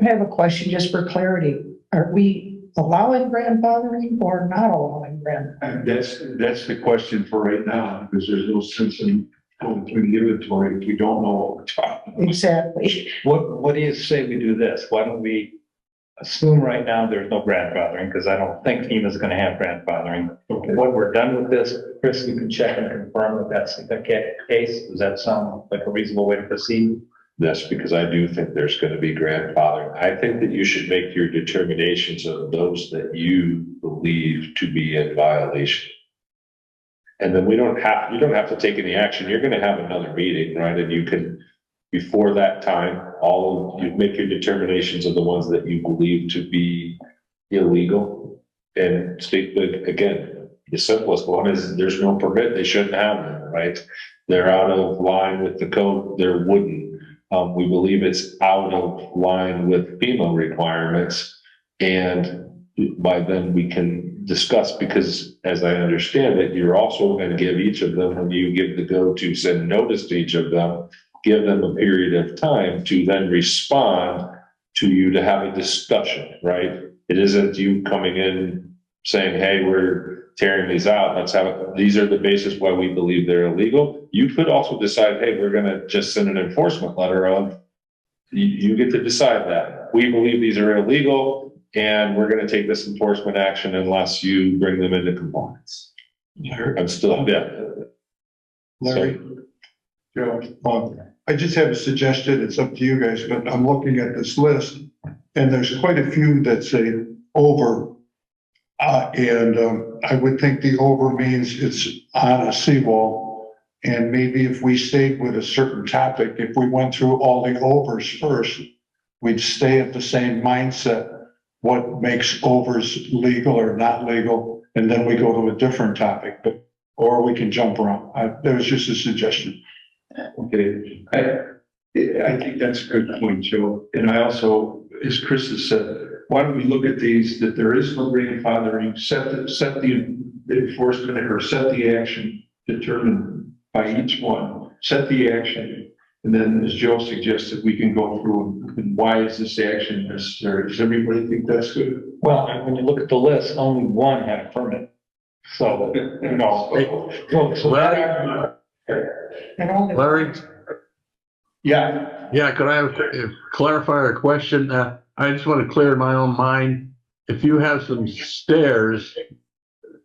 S9: have a question just for clarity. Are we allowing grandfathering or not allowing grandfathering?
S2: And that's the question for right now, because there's no sense in going through the inventory if we don't know what we're talking about.
S9: Exactly.
S4: What do you say we do this? Why don't we assume right now there's no grandfathering, because I don't think FEMA's gonna have grandfathering. When we're done with this, Chris, you can check and confirm that that's the case. Does that sound like a reasonable way to proceed?
S6: Yes, because I do think there's going to be grandfathering. I think that you should make your determinations of those that you believe to be in violation. And then you don't have to take any action. You're going to have another meeting, right? And you can, before that time, you make your determinations of the ones that you believe to be illegal. And state, again, the simplest one is there's no permit. They shouldn't have them, right? They're out of line with the code. They're wooden. We believe it's out of line with FEMA requirements. And by then we can discuss, because as I understand it, you're also going to give each of them, when you give the go to send notice to each of them, give them a period of time to then respond to you to have a discussion, right? It isn't you coming in saying, hey, we're tearing these out. Let's have it. These are the basis why we believe they're illegal. You could also decide, hey, we're going to just send an enforcement letter of, you get to decide that. We believe these are illegal and we're going to take this enforcement action unless you bring them into compliance. I'm still, yeah.
S5: Larry, Joe, I just have a suggestion. It's up to you guys, but I'm looking at this list and there's quite a few that say over. I would think the over means it's on a seawall. And maybe if we stayed with a certain topic, if we went through all the overs first, we'd stay at the same mindset. What makes overs legal or not legal? And then we go to a different topic, or we can jump around. That was just a suggestion.
S2: Okay, I think that's a good point, Joe. And I also, as Chris has said, why don't we look at these, that there is no grandfathering, set the enforcement or set the action determined by each one, set the action. And then as Joe suggested, we can go through and why is this action necessary? Does everybody think that's good?
S4: Well, when you look at the list, only one had a permit. So, you know, so
S10: Larry,
S2: Yeah,
S10: could I clarify a question? I just want to clear in my own mind. If you have some stairs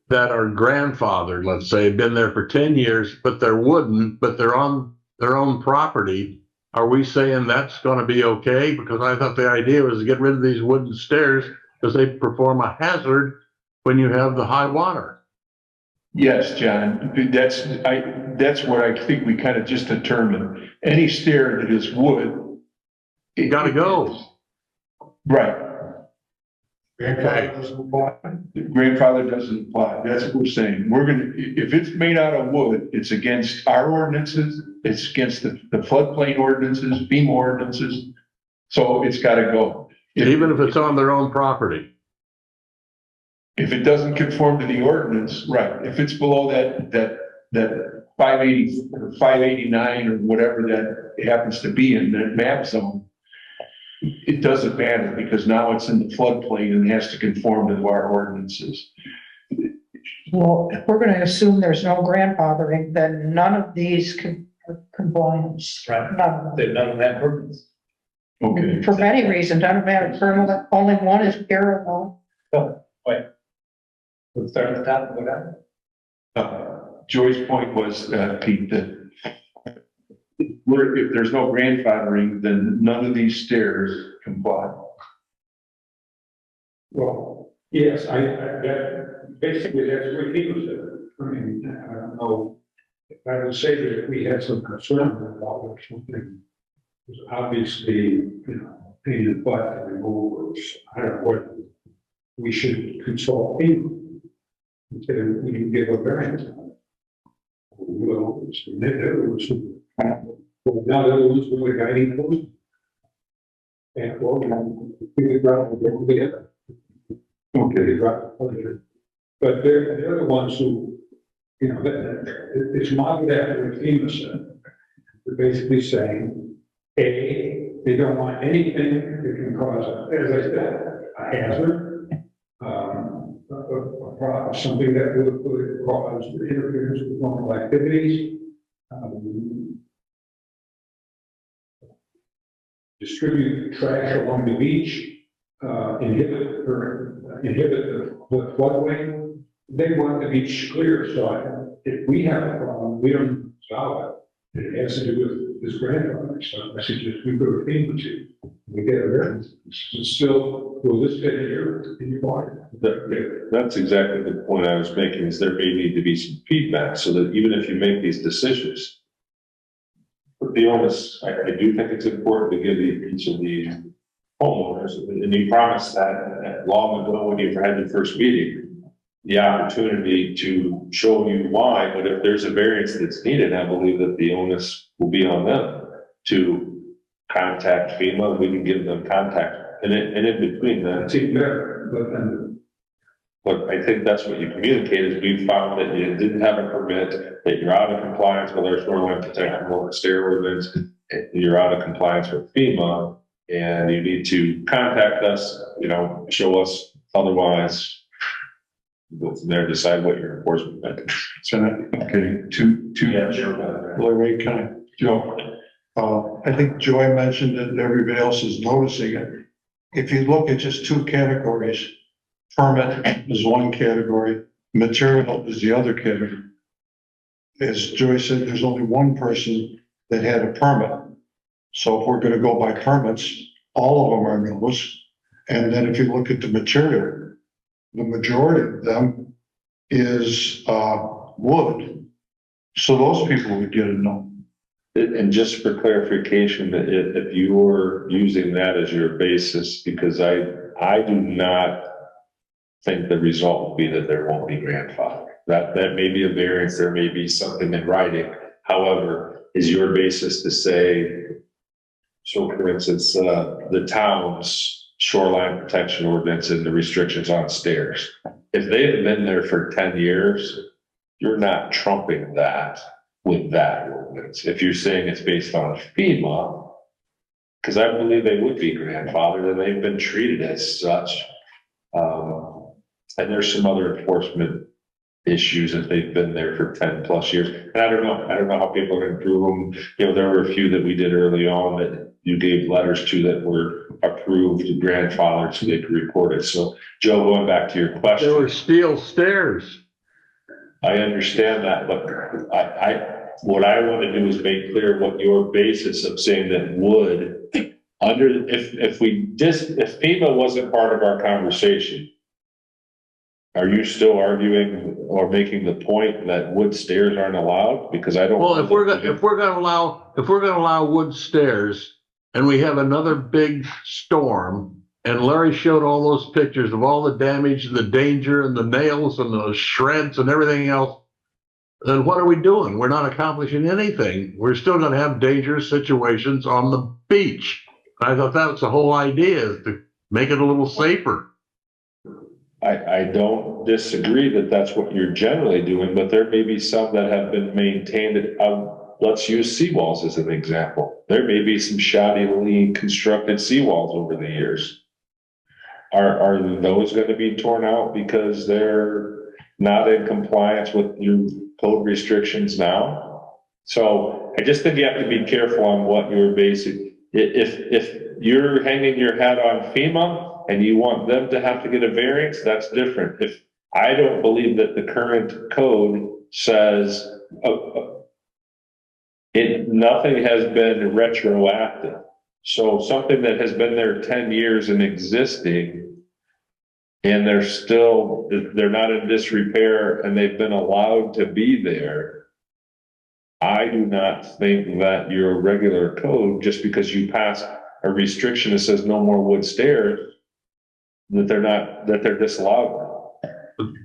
S10: that are grandfathered, let's say, been there for 10 years, but they're wooden, but they're on their own property, are we saying that's going to be okay? Because I thought the idea was to get rid of these wooden stairs because they perform a hazard when you have the high water.
S2: yes, John, that's what I think we kind of just determined. Any stair that is wood.
S10: You got to go.
S2: Right.
S5: Grandfather doesn't apply.
S2: Grandfather doesn't apply. That's what we're saying. We're gonna, if it's made out of wood, it's against our ordinances, it's against the floodplain ordinances, FEMA ordinances. So it's gotta go.
S10: Even if it's on their own property.
S2: If it doesn't conform to the ordinance, right, if it's below that 580 or 589 or whatever that happens to be in that map zone, it doesn't matter because now it's in the floodplain and has to conform to our ordinances.
S9: Well, if we're going to assume there's no grandfathering, then none of these can compliance.
S4: Right.
S9: None of them.
S4: they none of that permits.
S2: Okay.
S9: For any reason, doesn't matter. Permanent, only one is parallel.
S4: Let's start at the top and go down.
S2: Joy's point was, Pete, that if there's no grandfathering, then none of these stairs comply.
S7: Yes, basically, that's what he was saying. I mean, I don't know. I would say that if we had some concern about or something, it was obviously, pain in the butt to remove, or I don't know what, we should consult him. Until we can give a variance. Well, now that was really guiding post. And we'll together. Okay. But they're the ones who, it's modeled after what FEMA said. They're basically saying, A, they don't want anything that can cause, as I said, a hazard, something that would cause interference with normal activities, distribute trash along the beach, inhibit the floodway. They want the beach clear, so if we have a problem, we don't solve it. It has to do with this grandfather, so I suggest we go to FEMA to, we get a variance. Still, will this fit here in your water?
S6: That's exactly the point I was making, is there may need to be some feedback so that even if you make these decisions, the onus, I do think it's important to give each of the homeowners, and you promised that long ago when you had your first meeting, the opportunity to show you why, but if there's a variance that's needed, I believe that the onus will be on them to contact FEMA. We can give them contact, and in between that.
S7: It's even better,
S6: But I think that's what you communicated. We found that you didn't have a permit, that you're out of compliance with our shoreline protection stair ordinance, you're out of compliance with FEMA, and you need to contact us, show us otherwise. Go from there, decide what your enforcement mechanism.
S2: So, okay, Larry, Joe, I think Joy mentioned it, and everybody else is noticing it. If you look at just two categories, permit is one category, material is the other category. As Joy said, there's only one person that had a permit. So if we're going to go by permits, all of them are noticed. And then if you look at the material, the majority of them is wood. So those people would get a no.
S6: And just for clarification, if you're using that as your basis, because I do not think the result will be that there won't be grandfather. That may be a variance, there may be something in writing. However, is your basis to say, so for instance, the town's shoreline protection ordinance and the restrictions on stairs, if they have been there for 10 years, you're not trumping that with that ordinance. If you're saying it's based on FEMA, because I believe they would be grandfathered and they've been treated as such. And there's some other enforcement issues if they've been there for 10 plus years. And I don't know how people are going to prove them. There were a few that we did early on that you gave letters to that were approved grandfathered so they could report it. So Joe, going back to your question.
S10: There were steel stairs.
S6: I understand that, but what I want to do is make clear what your basis of saying that would if FEMA wasn't part of our conversation, are you still arguing or making the point that wood stairs aren't allowed? Because I don't.
S10: Well, if we're going to allow wood stairs, and we have another big storm, and Larry showed all those pictures of all the damage and the danger and the nails and the shreds and everything else, then what are we doing? We're not accomplishing anything. We're still going to have dangerous situations on the beach. I thought that was the whole idea, is to make it a little safer.
S6: I don't disagree that that's what you're generally doing, but there may be some that have been maintained. Let's use seawalls as an example. There may be some shoddily constructed seawalls over the years. Are those going to be torn out because they're not in compliance with your code restrictions now? So I just think you have to be careful on what your basic, if you're hanging your hat on FEMA, and you want them to have to get a variance, that's different. If I don't believe that the current code says nothing has been retroactive. So something that has been there 10 years and existing, and they're not in disrepair and they've been allowed to be there, I do not think that your regular code, just because you pass a restriction that says no more wood stairs, that they're disallowed.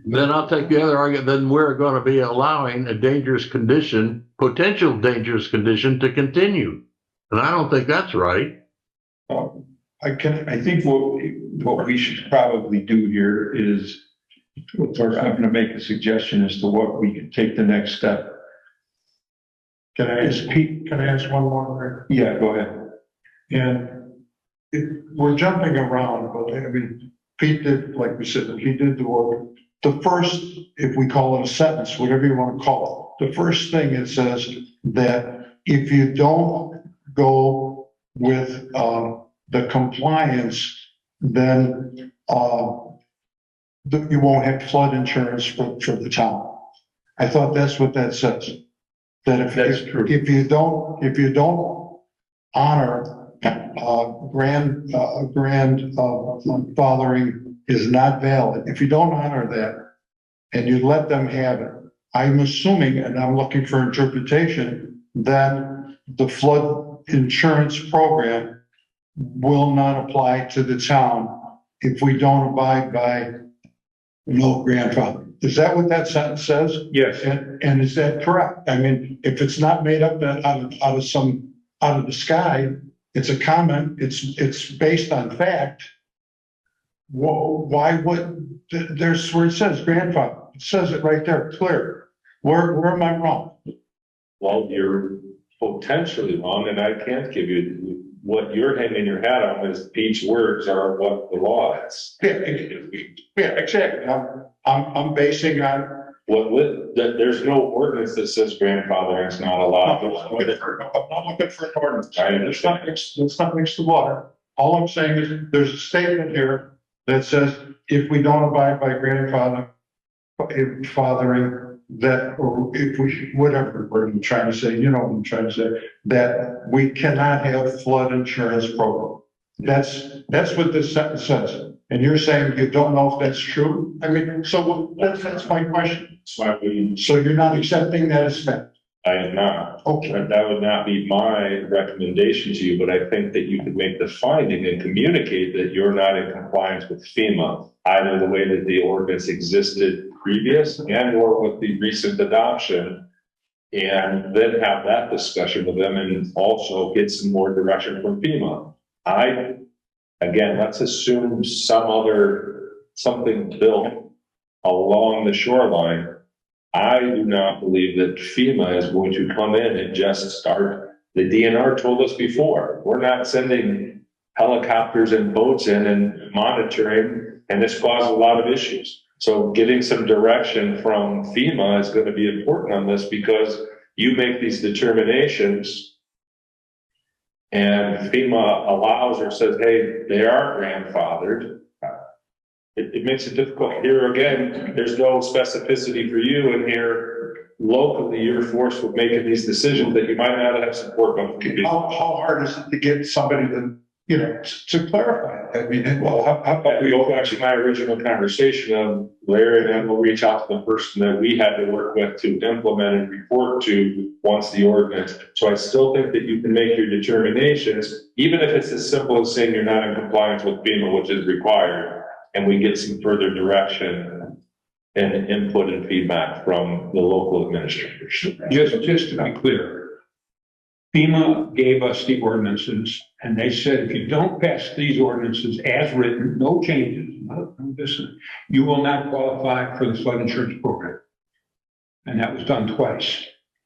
S10: Then I'll take the other argument, then we're going to be allowing a dangerous condition, potential dangerous condition to continue. And I don't think that's right.
S2: I think what we should probably do here is, or I'm gonna make a suggestion as to what we can take the next step.
S5: Can I ask Pete, can I ask one more?
S2: Yeah, go ahead.
S5: And we're jumping around, but I mean, Pete did, like we said, he did the work. The first, if we call it a sentence, whatever you want to call it, the first thing it says that if you don't go with, the compliance, then, you won't have flood insurance for the town. I thought that's what that says. That
S2: That's true.
S5: if you don't honor, grandfathering is not valid. If you don't honor that and you let them have it, I'm assuming, and I'm looking for interpretation, that the flood insurance program will not apply to the town if we don't abide by no grandfather. Is that what that sentence says?
S7: Yes.
S5: And is that correct? I mean, if it's not made up out of the sky, it's a comment, it's based on fact. Why would, there's where it says grandfather, it says it right there, clear. Where am I wrong?
S6: Well, you're potentially wrong, and I can't give you, what you're hanging your hat on is Pete's words are what the law is.
S5: Yeah, exactly. I'm basing on.
S6: There's no ordinance that says grandfathering is not allowed.
S5: I'm not looking for an ordinance.
S6: I
S5: Let's not mix the water. All I'm saying is there's a statement here that says if we don't abide by grandfathering, that, or if we, whatever we're trying to say, you know what I'm trying to say, that we cannot have flood insurance program. That's what this sentence says. And you're saying you don't know if that's true? I mean, so that's my question.
S6: So
S5: So you're not accepting that as fact?
S6: I am not.
S5: Okay.
S6: That would not be my recommendation to you, but I think that you could make the finding and communicate that you're not in compliance with FEMA, either the way that the ordinance existed previous and or with the recent adoption, and then have that discussion with them and also get some more direction from FEMA. Again, let's assume something built along the shoreline. I do not believe that FEMA is going to come in and just start. The DNR told us before, we're not sending helicopters and boats in and monitoring, and this caused a lot of issues. So getting some direction from FEMA is going to be important on this, because you make these determinations and FEMA allows or says, hey, they are grandfathered. It makes it difficult. Here again, there's no specificity for you, and here locally you're forced with making these decisions that you might not have support from.
S5: How hard is it to get somebody to, you know, to clarify? I mean, well, how about
S6: We go back to my original conversation of Larry, and then we'll reach out to the person that we had to work with to implement and report to once the ordinance. So I still think that you can make your determinations, even if it's as simple as saying you're not in compliance with FEMA, which is required, and we get some further direction and input and feedback from the local administrators.
S7: Just to be clear, FEMA gave us the ordinances, and they said, if you don't pass these ordinances as written, no changes, you will not qualify for the flood insurance program. And that was done twice.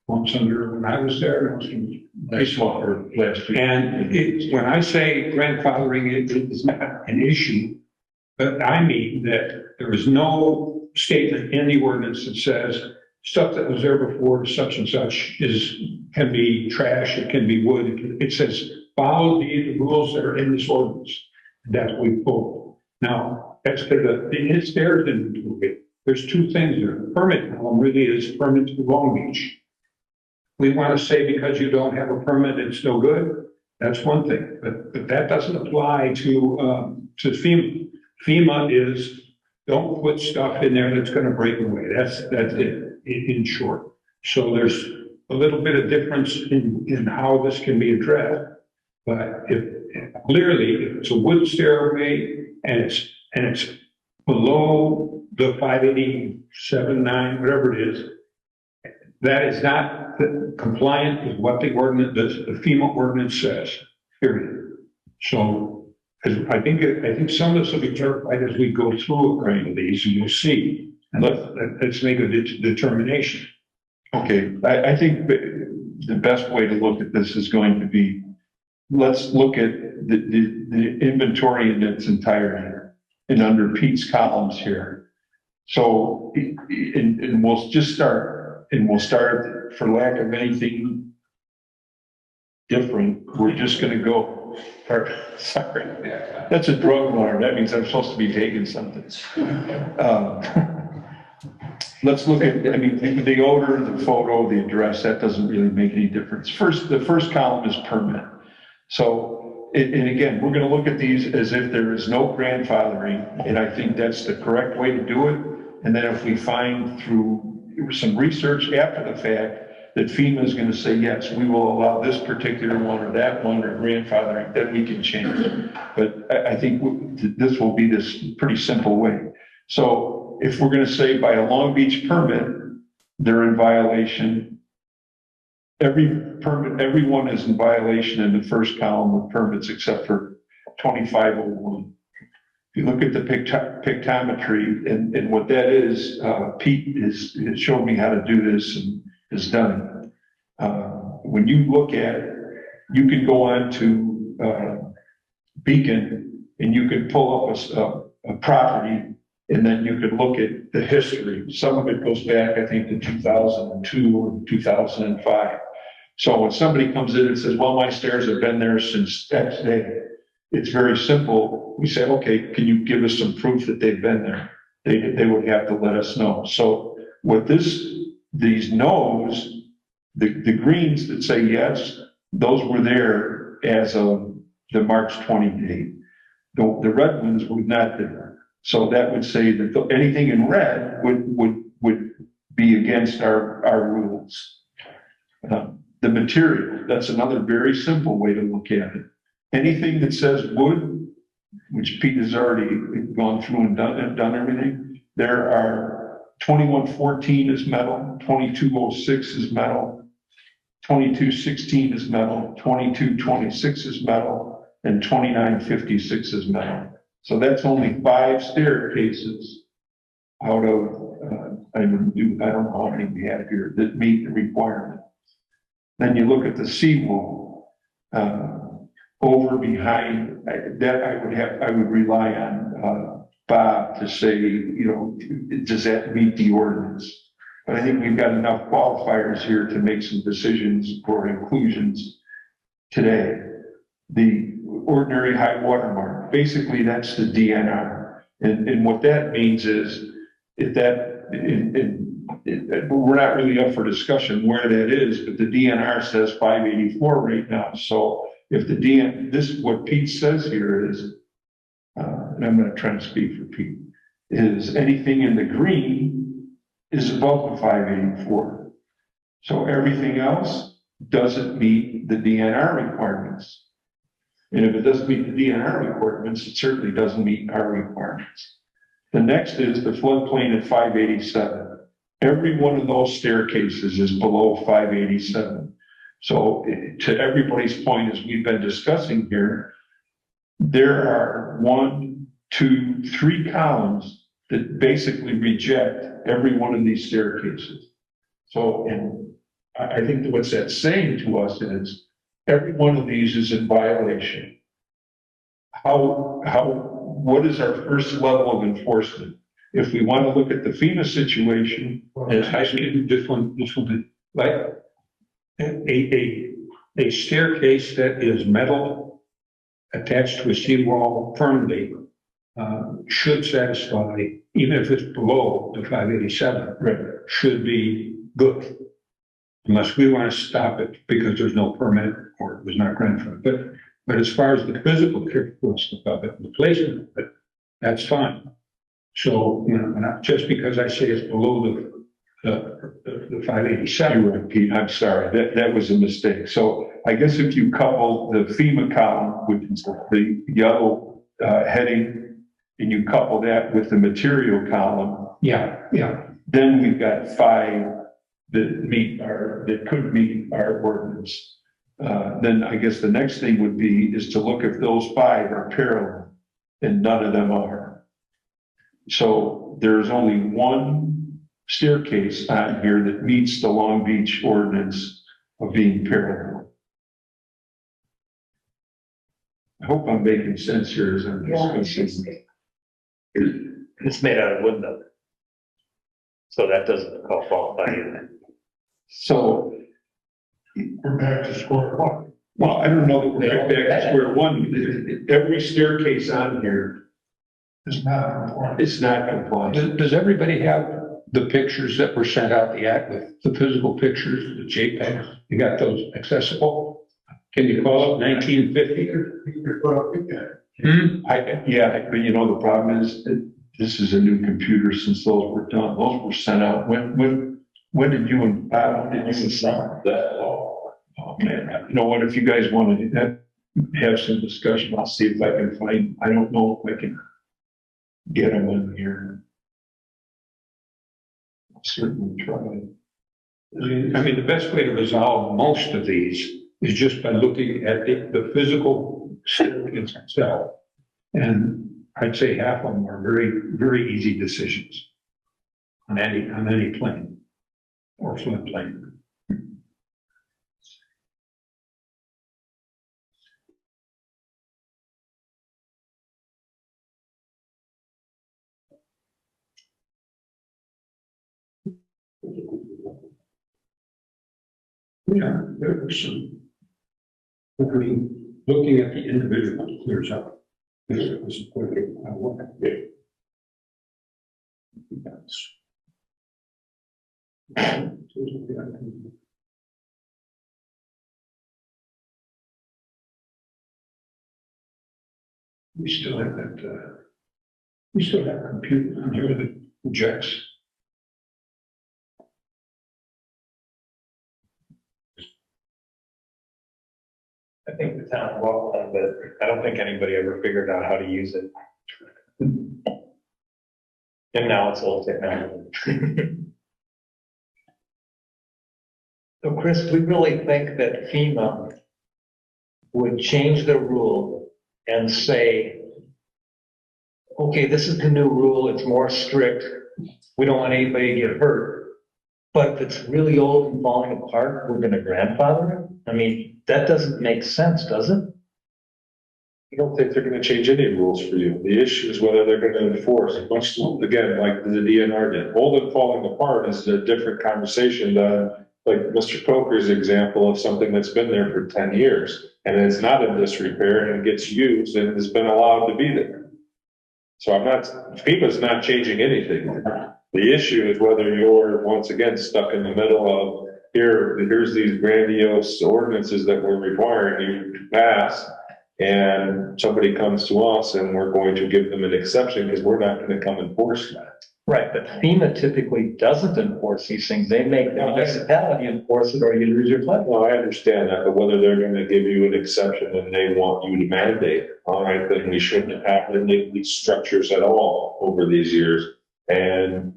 S7: Once under when I was there, and once in last year. And when I say grandfathering, it is not an issue, but I mean that there is no statement in the ordinance that says stuff that was there before such and such can be trash, it can be wood. It says follow the rules that are in this ordinance. That's what we pulled. Now, that's it's there. There's two things there. The permit column really is permit to Long Beach. We want to say because you don't have a permit, it's no good. That's one thing, but that doesn't apply to FEMA. FEMA is don't put stuff in there that's gonna break away. That's it, in short. So there's a little bit of difference in how this can be addressed. But clearly, if it's a wood stairway and it's below the 587.9, whatever it is, that is not compliant with what the ordinance, the FEMA ordinance says, period. So, I think some of this will be clarified as we go through a range of these, and you'll see. And let's make a determination.
S2: Okay, I think the best way to look at this is going to be, let's look at the inventory in its entirety and under Pete's columns here. So, and we'll just start, and we'll start, for lack of anything different, we're just gonna go, sorry, that's a drug alarm. That means I'm supposed to be taking something. Let's look at, I mean, the odor, the photo, the address, that doesn't really make any difference. The first column is permit. So, and again, we're gonna look at these as if there is no grandfathering, and I think that's the correct way to do it. And then if we find through some research after the fact that FEMA is gonna say, yes, we will allow this particular one or that one or grandfathering, then we can change it. But I think this will be this pretty simple way. So, if we're going to say by a Long Beach permit, they're in violation. Everyone is in violation in the first column of permits except for 2501. If you look at the pictometry and what that is, Pete has showed me how to do this and has done it. When you look at it, you can go on to Beacon and you can pull up a property. And then you could look at the history. Some of it goes back, I think, to 2002 or 2005. So when somebody comes in and says, well, my stairs have been there since X day, it's very simple. We say, okay, can you give us some proof that they've been there? They would have to let us know. So what these no's, the greens that say yes, those were there as of the March 20 date. The red ones were not there. So that would say that anything in red would be against our rules. The material, that's another very simple way to look at it. Anything that says wood, which Pete has already gone through and done everything, there are 2114 is metal, 2206 is metal, 2216 is metal, 2226 is metal, and 2956 is metal. So that's only 5 staircases out of, I don't know how many we have here that meet the requirement. Then you look at the seawall, over behind that I would rely on Bob to say, you know, does that meet the ordinance? But I think we've got enough qualifiers here to make some decisions for inclusions today. The ordinary high water mark, basically that's the DNR. And what that means is we're not really up for discussion where that is, but the DNR says 584 right now. So if what Pete says here is, and I'm going to try to speak for Pete, is anything in the green is above the 584. So everything else doesn't meet the DNR requirements. And if it doesn't meet the DNR requirements, it certainly doesn't meet our requirements. The next is the floodplain at 587. Every one of those staircases is below 587. So to everybody's point, as we've been discussing here, there are 1, 2, 3 columns that basically reject every one of these staircases. So, and I think that what's that saying to us is, every one of these is in violation. What is our first level of enforcement? If we want to look at the FEMA situation,
S7: As I see this one, like a staircase that is metal attached to a seawall firmly should satisfy, even if it's below the 587,
S2: right,
S7: should be good. Unless we want to stop it because there's no permit or it was not grandfathered. But as far as the physical characteristics of it, the placement of it, that's fine. So, you know, not just because I say it's below the 587.
S2: You're right, Pete, I'm sorry, that was a mistake. So I guess if you couple the FEMA column, which is the yellow heading, and you couple that with the material column,
S7: Yeah, yeah.
S2: then we've got 5 that could meet our ordinance. Then I guess the next thing would be is to look if those 5 are parallel, and none of them are. So there's only one staircase on here that meets the Long Beach ordinance of being parallel. I hope I'm making sense here as I'm discussing.
S4: It's made out of wood though. So that doesn't qualify either.
S2: So,
S5: We're back to square one.
S2: well, I don't know that we're right back to square one. Every staircase on here
S5: It's not important.
S2: is not compliant.
S7: Does everybody have the pictures that were sent out, the act with the physical pictures, the JPEGs? You got those accessible? Can you call it 1950?
S2: Yeah, but you know, the problem is that this is a new computer since those were done. Those were sent out. When did you and Bob, did you sign that law? Oh, man, you know what, if you guys want to have some discussion, I'll see if I can find, I don't know if I can get them in here. I'll certainly try.
S7: I mean, the best way to resolve most of these is just by looking at the physical staircase itself. And I'd say half of them are very, very easy decisions on any plane or floodplain. Yeah, there was some. I mean, looking at the individual clears up. This was quick. I want to we still have that, we still have computers on here that projects.
S4: I think the town bought one, but I don't think anybody ever figured out how to use it. And now it's old technology. So Chris, we really think that FEMA would change the rule and say, okay, this is the new rule, it's more strict, we don't want anybody to get hurt. But if it's really old and falling apart, we're gonna grandfather it? I mean, that doesn't make sense, does it?
S6: I don't think they're gonna change any rules for you. The issue is whether they're gonna enforce, much, again, like the DNR did. Old and falling apart is a different conversation than like Mr. Coker's example of something that's been there for 10 years and it's not in disrepair and it gets used and has been allowed to be there. So FEMA's not changing anything. The issue is whether you're once again stuck in the middle of here's these grandiose ordinances that we're requiring you to pass. And somebody comes to us and we're going to give them an exception because we're not going to come enforce that.
S4: Right, but FEMA typically doesn't enforce these things. They make the municipality enforce it or you lose your flood.
S6: No, I understand that, but whether they're going to give you an exception and they want you to mandate, all right, then we shouldn't have these structures at all over these years. And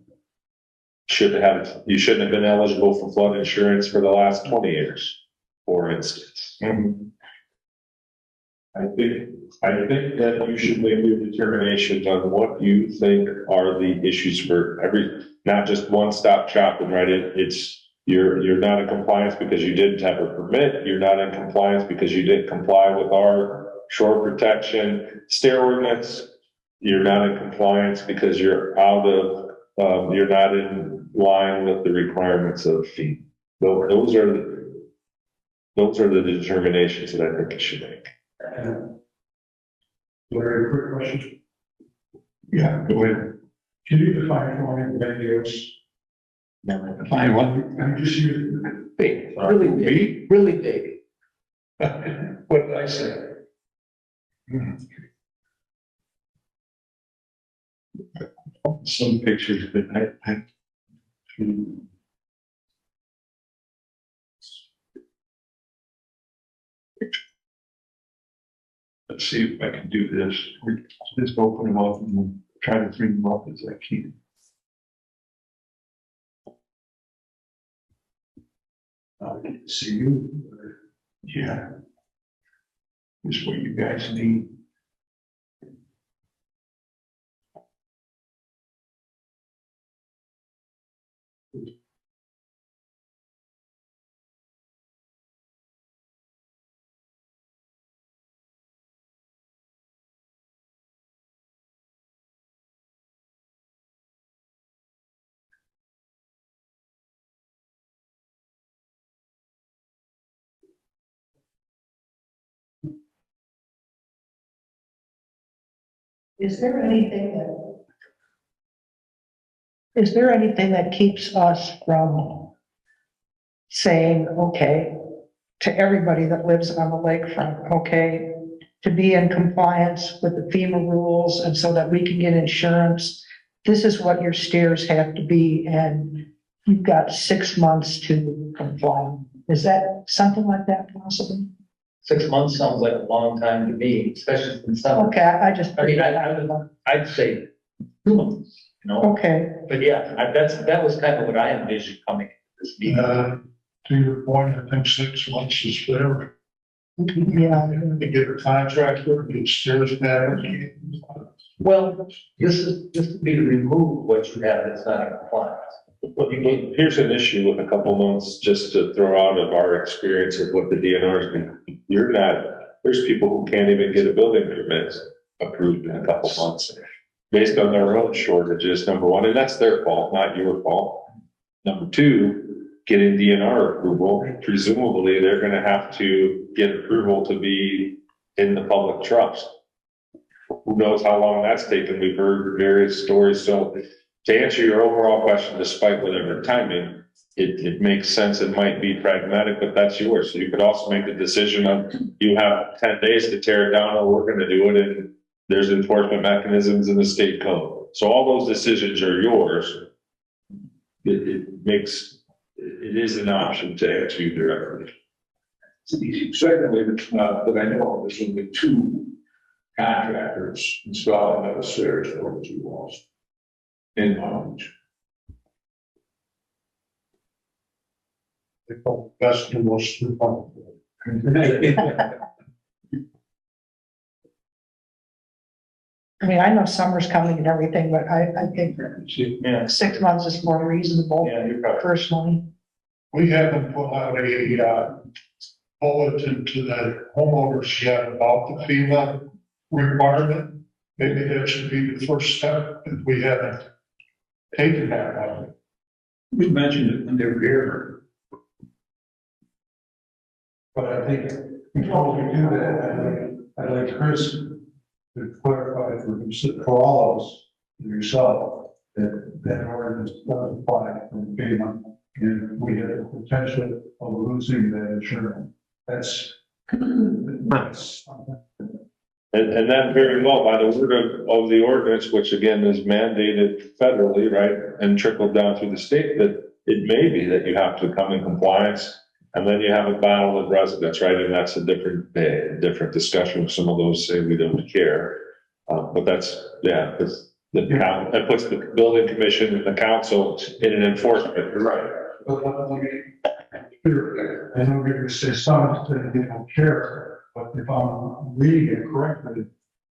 S6: you shouldn't have been eligible for flood insurance for the last 20 years, for instance.
S4: Mm-hmm.
S6: I think that you should make your determinations on what you think are the issues for not just one-stop shopping, right? You're not in compliance because you didn't have a permit. You're not in compliance because you didn't comply with our shore protection stair ordinance. You're not in compliance because you're you're not in line with the requirements of FEMA. Those are the determinations that I think you should make.
S5: Larry, quick question.
S2: Yeah, go ahead.
S5: Can you define for me radios?
S7: Fine, what?
S5: I'm just using.
S4: Big, really big, really big.
S2: What did I say? some pictures, but let's see if I can do this. Just open them up and try to bring them up as I can. I can see you. Yeah. This is what you guys need.
S9: Is there anything that keeps us from saying, okay, to everybody that lives on the lakefront, okay, to be in compliance with the FEMA rules and so that we can get insurance, this is what your stairs have to be, and you've got 6 months to comply. Is that something like that possible?
S4: 6 months sounds like a long time to me, especially in summer.
S9: Okay,
S4: I'd say 2 months, you know,
S9: okay,
S4: but yeah, that was kind of what I envisioned coming to this meeting.
S5: To your point, I think 6 months is fair.
S9: yeah.
S5: To get a contractor, get stairs down.
S4: Well, this would be to remove what you have that's not in compliance.
S6: Well, here's an issue with a couple months, just to throw out of our experience of what the DNR's been. There's people who can't even get a building permit approved in a couple months based on their own shortages, number one, and that's their fault, not your fault. Number two, getting DNR approval, presumably they're gonna have to get approval to be in the public trust. Who knows how long that's taken? We've heard various stories. So to answer your overall question, despite whatever timing, it makes sense. It might be pragmatic, but that's yours. So you could also make the decision of you have 10 days to tear it down, or we're going to do it. And there's enforcement mechanisms in the state code. So all those decisions are yours. It is an option to answer you directly.
S8: Secondly, that I know of, there's only 2 contractors installing those stairs over 2 walls in Long Beach.
S5: They call it best and most.
S9: I mean, I know summer's coming and everything, but I think
S4: Yeah,
S9: 6 months is more reasonable
S4: yeah, you're probably.
S9: personally.
S5: We haven't put out a bulletin to the homeowners yet about the FEMA requirement. Maybe that should be the first step if we haven't taken that one.
S7: We mentioned it when they were here.
S5: But I think before we do that, I'd like Chris to clarify for all of us, and yourself, that ordinance does apply from FEMA, and we have the potential of losing that insurance. That's.
S6: And that very well, by the word of the ordinance, which again is mandated federally, right, and trickled down through the state, that it may be that you have to come in compliance, and then you have a battle with residents, right, and that's a different discussion. Some of those say we don't care, but that's, yeah, because that puts the building commission and the council in an enforcement. You're right.
S5: But let me be clear. I know you're going to say some that they don't care, but if I'm reading it correctly,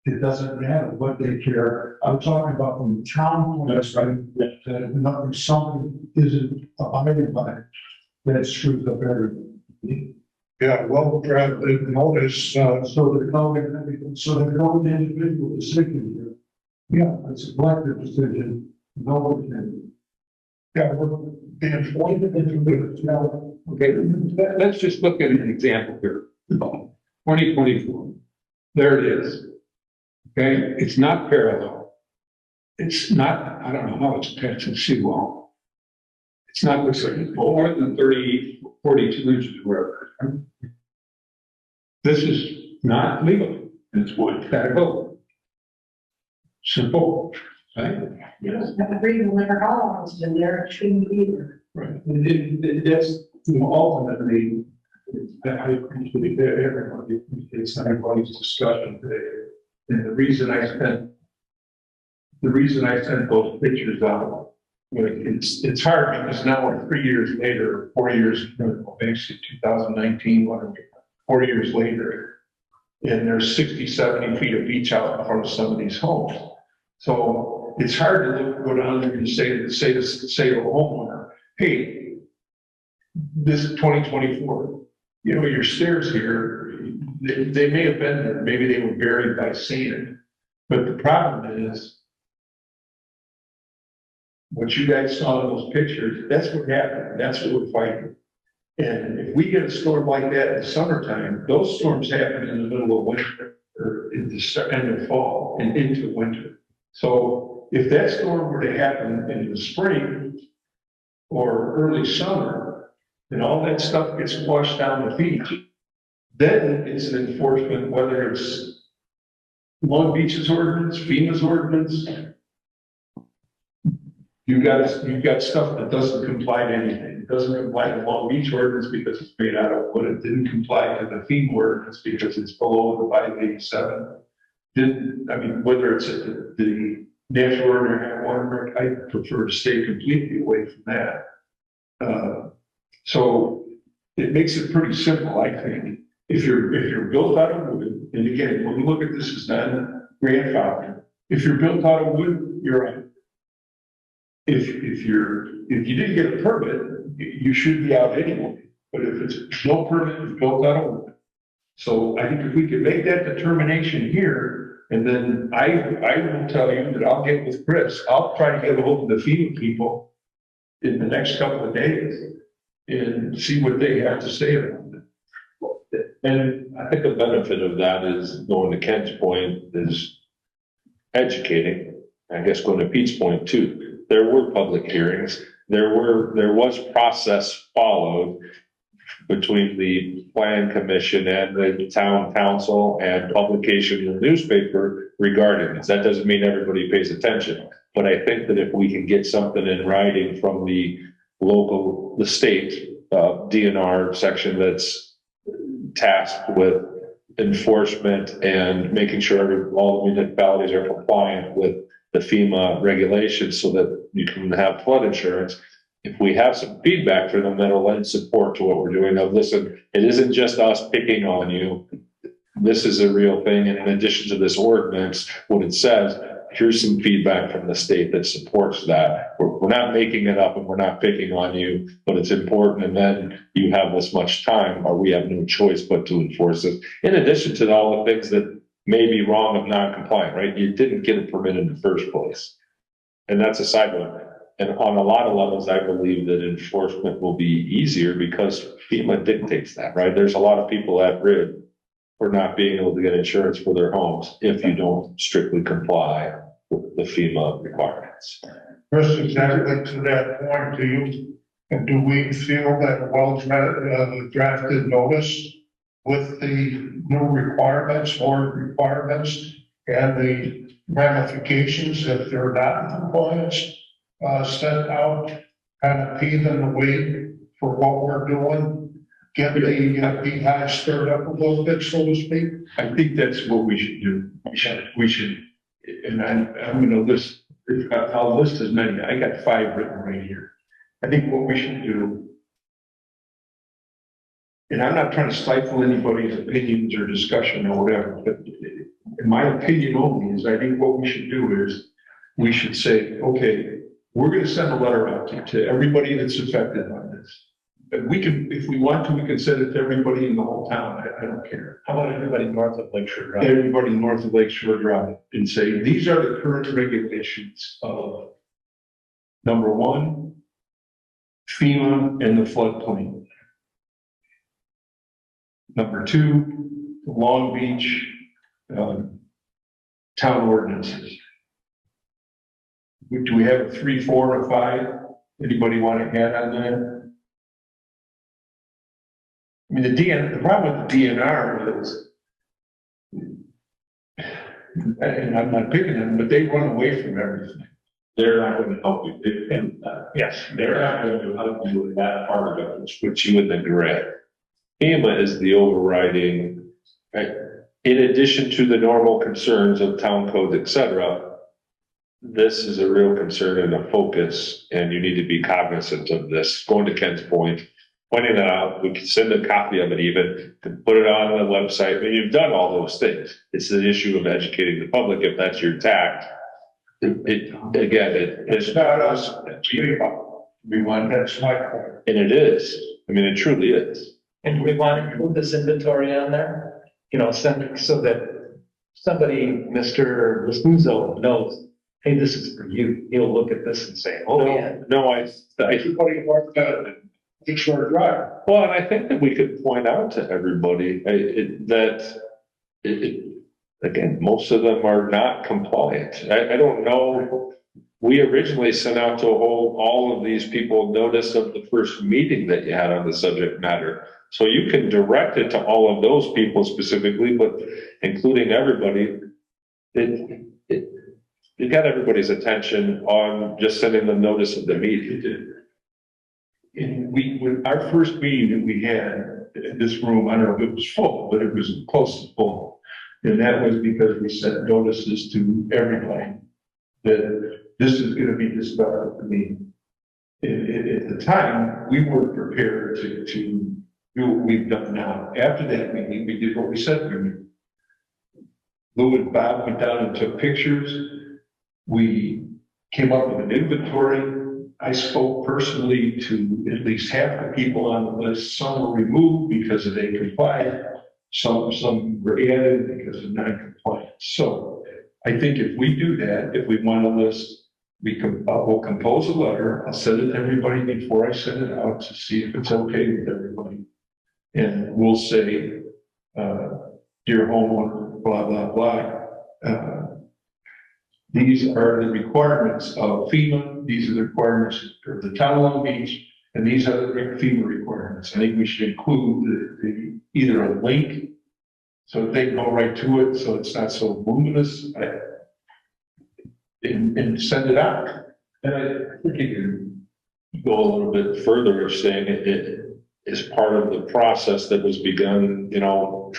S5: it doesn't matter what they care. I'm talking about from the town point of view, that nothing, something isn't abided by, that screws up everything. Yeah, well, drafted notice, so there's no individual decision here. Yeah, it's a collective decision, nobody can. Yeah, we're being forced into it now.
S7: Okay, let's just look at an example here. 2024. There it is. Okay, it's not parallel. It's not, I don't know how it's attached to the seawall. It's not, looks like it's more than 42 inches wherever. This is not legal. It's wood, gotta go. Simple.
S3: Right? Yes.
S9: Agreed, no matter how long it's been there, it shouldn't be there.
S3: Right. That's, you know, ultimately, I appreciate everybody, it's everybody's discussion today. And the reason I sent those pictures out, it's hard because now we're 3 years later, 4 years, basically 2019, 4 years later, and there's 60, 70 feet of beach out in front of some of these homes. So it's hard to go down there and say to a homeowner, hey, this is 2024, you know, your stairs here, they may have been there, maybe they were buried by sand. But the problem is, what you guys saw in those pictures, that's what happened, that's what we're fighting. And if we get a storm like that in the summertime, those storms happen in the middle of winter, or in the end of fall and into winter. So if that storm were to happen in the spring or early summer, and all that stuff gets washed down the beach, then it's an enforcement, whether it's Long Beach's ordinance, FEMA's ordinance. You've got stuff that doesn't comply to anything. It doesn't comply to Long Beach ordinance because it's made out of wood. It didn't comply to the FEMA ordinance because it's below the 587. Whether it's at the natural or watermark, I prefer to stay completely away from that. So it makes it pretty simple, I think. If you're built out of wood, and again, when we look at this as non-grandfathered, if you're built out of wood, you're right. If you didn't get a permit, you should be out anyway. But if it's no permit, it's built out of wood. So I think if we could make that determination here, and then I will tell you that I'll get with Chris. I'll try to get a hold of the FEMA people in the next couple of days and see what they have to say about it.
S6: And I think the benefit of that is, going to Ken's point, is educating. I guess going to Pete's point too. There were public hearings. There was process followed between the plan commission and the town council and publication in the newspaper regarding this. That doesn't mean everybody pays attention, but I think that if we can get something in writing from the state DNR section that's tasked with enforcement and making sure all the municipalities are compliant with the FEMA regulations so that you can have flood insurance. If we have some feedback from them, that'll lend support to what we're doing. Now, listen, it isn't just us picking on you. This is a real thing. And in addition to this ordinance, what it says, here's some feedback from the state that supports that. We're not making it up and we're not picking on you, but it's important. And then you have this much time, or we have no choice but to enforce it. In addition to all the things that may be wrong of non-compliant, right? You didn't get a permit in the first place. And that's a side one. And on a lot of levels, I believe that enforcement will be easier because FEMA dictates that, right? There's a lot of people at risk for not being able to get insurance for their homes if you don't strictly comply with the FEMA requirements.
S5: Chris, exactly to that point, do we feel that a well-drafted notice with the new requirements or requirements and the ramifications if they're not in compliance, sent out, kind of paving the way for what we're doing, get the beehive stirred up a little bit, so to speak?
S2: I think that's what we should do. We should, and I'm gonna list, I'll list as many. I got 5 written right here. I think what we should do, and I'm not trying to stifle anybody's opinions or discussion or whatever, but in my opinion only is I think what we should do is we should say, okay, we're going to send a letter out to everybody that's affected by this. And we can, if we want to, we can send it to everybody in the whole town. I don't care.
S4: How about everybody north of Lakeshore Drive?
S2: Everybody north of Lakeshore Drive and say, these are the current regulations of number 1, FEMA and the floodplain. Number 2, Long Beach town ordinances. Do we have a 3, 4, or 5? Anybody want to add on that? I mean, the problem with the DNR is
S5: and I'm not picking them, but they run away from everything.
S3: They're not gonna help you, and,
S4: Yes,
S3: they're not gonna help you with that part of it.
S6: Which puts you in the gray. FEMA is the overriding, right? In addition to the normal concerns of town codes, et cetera, this is a real concern and a focus, and you need to be cognizant of this. Going to Ken's point, pointing that out, we can send a copy of it even, to put it on the website. I mean, you've done all those things. It's an issue of educating the public if that's your tact. It's
S5: Not us, we want, that's my point.
S6: and it is. I mean, it truly is.
S4: and we want to put this inventory on there, you know, send, so that somebody, Mr. Lusuzo knows, hey, this is for you. He'll look at this and say, oh, yeah.
S6: No, I
S5: Everybody wants that, Dixmoor Drive.
S6: well, and I think that we could point out to everybody again, most of them are not compliant. I don't know. We originally sent out to all of these people notice of the first meeting that you had on the subject matter. So you can direct it to all of those people specifically, but including everybody. It got everybody's attention on just sending them notice of the meeting.
S5: And when our first meeting that we had in this room, I don't know if it was full, but it was close to full. And that was because we sent notices to everybody that this is gonna be discussed at the meeting. At the time, we weren't prepared to do what we've done now. After that meeting, we did what we said we would. Lou and Bob went down and took pictures. We came up with an inventory. I spoke personally to at least half the people on the list. Some were removed because they complied. Some were added because of non-compliance. So I think if we do that, if we want to list, we'll compose a letter. I'll send it to everybody before I send it out to see if it's okay with everybody. And we'll say, dear homeowner, blah, blah, blah. These are the requirements of FEMA. These are the requirements of the town of Long Beach, and these are the FEMA requirements. I think we should include either a link so that they can go right to it, so it's not so voluminous, and send it out.
S6: And I think you can go a little bit further of saying it is part of the process that was begun, you know,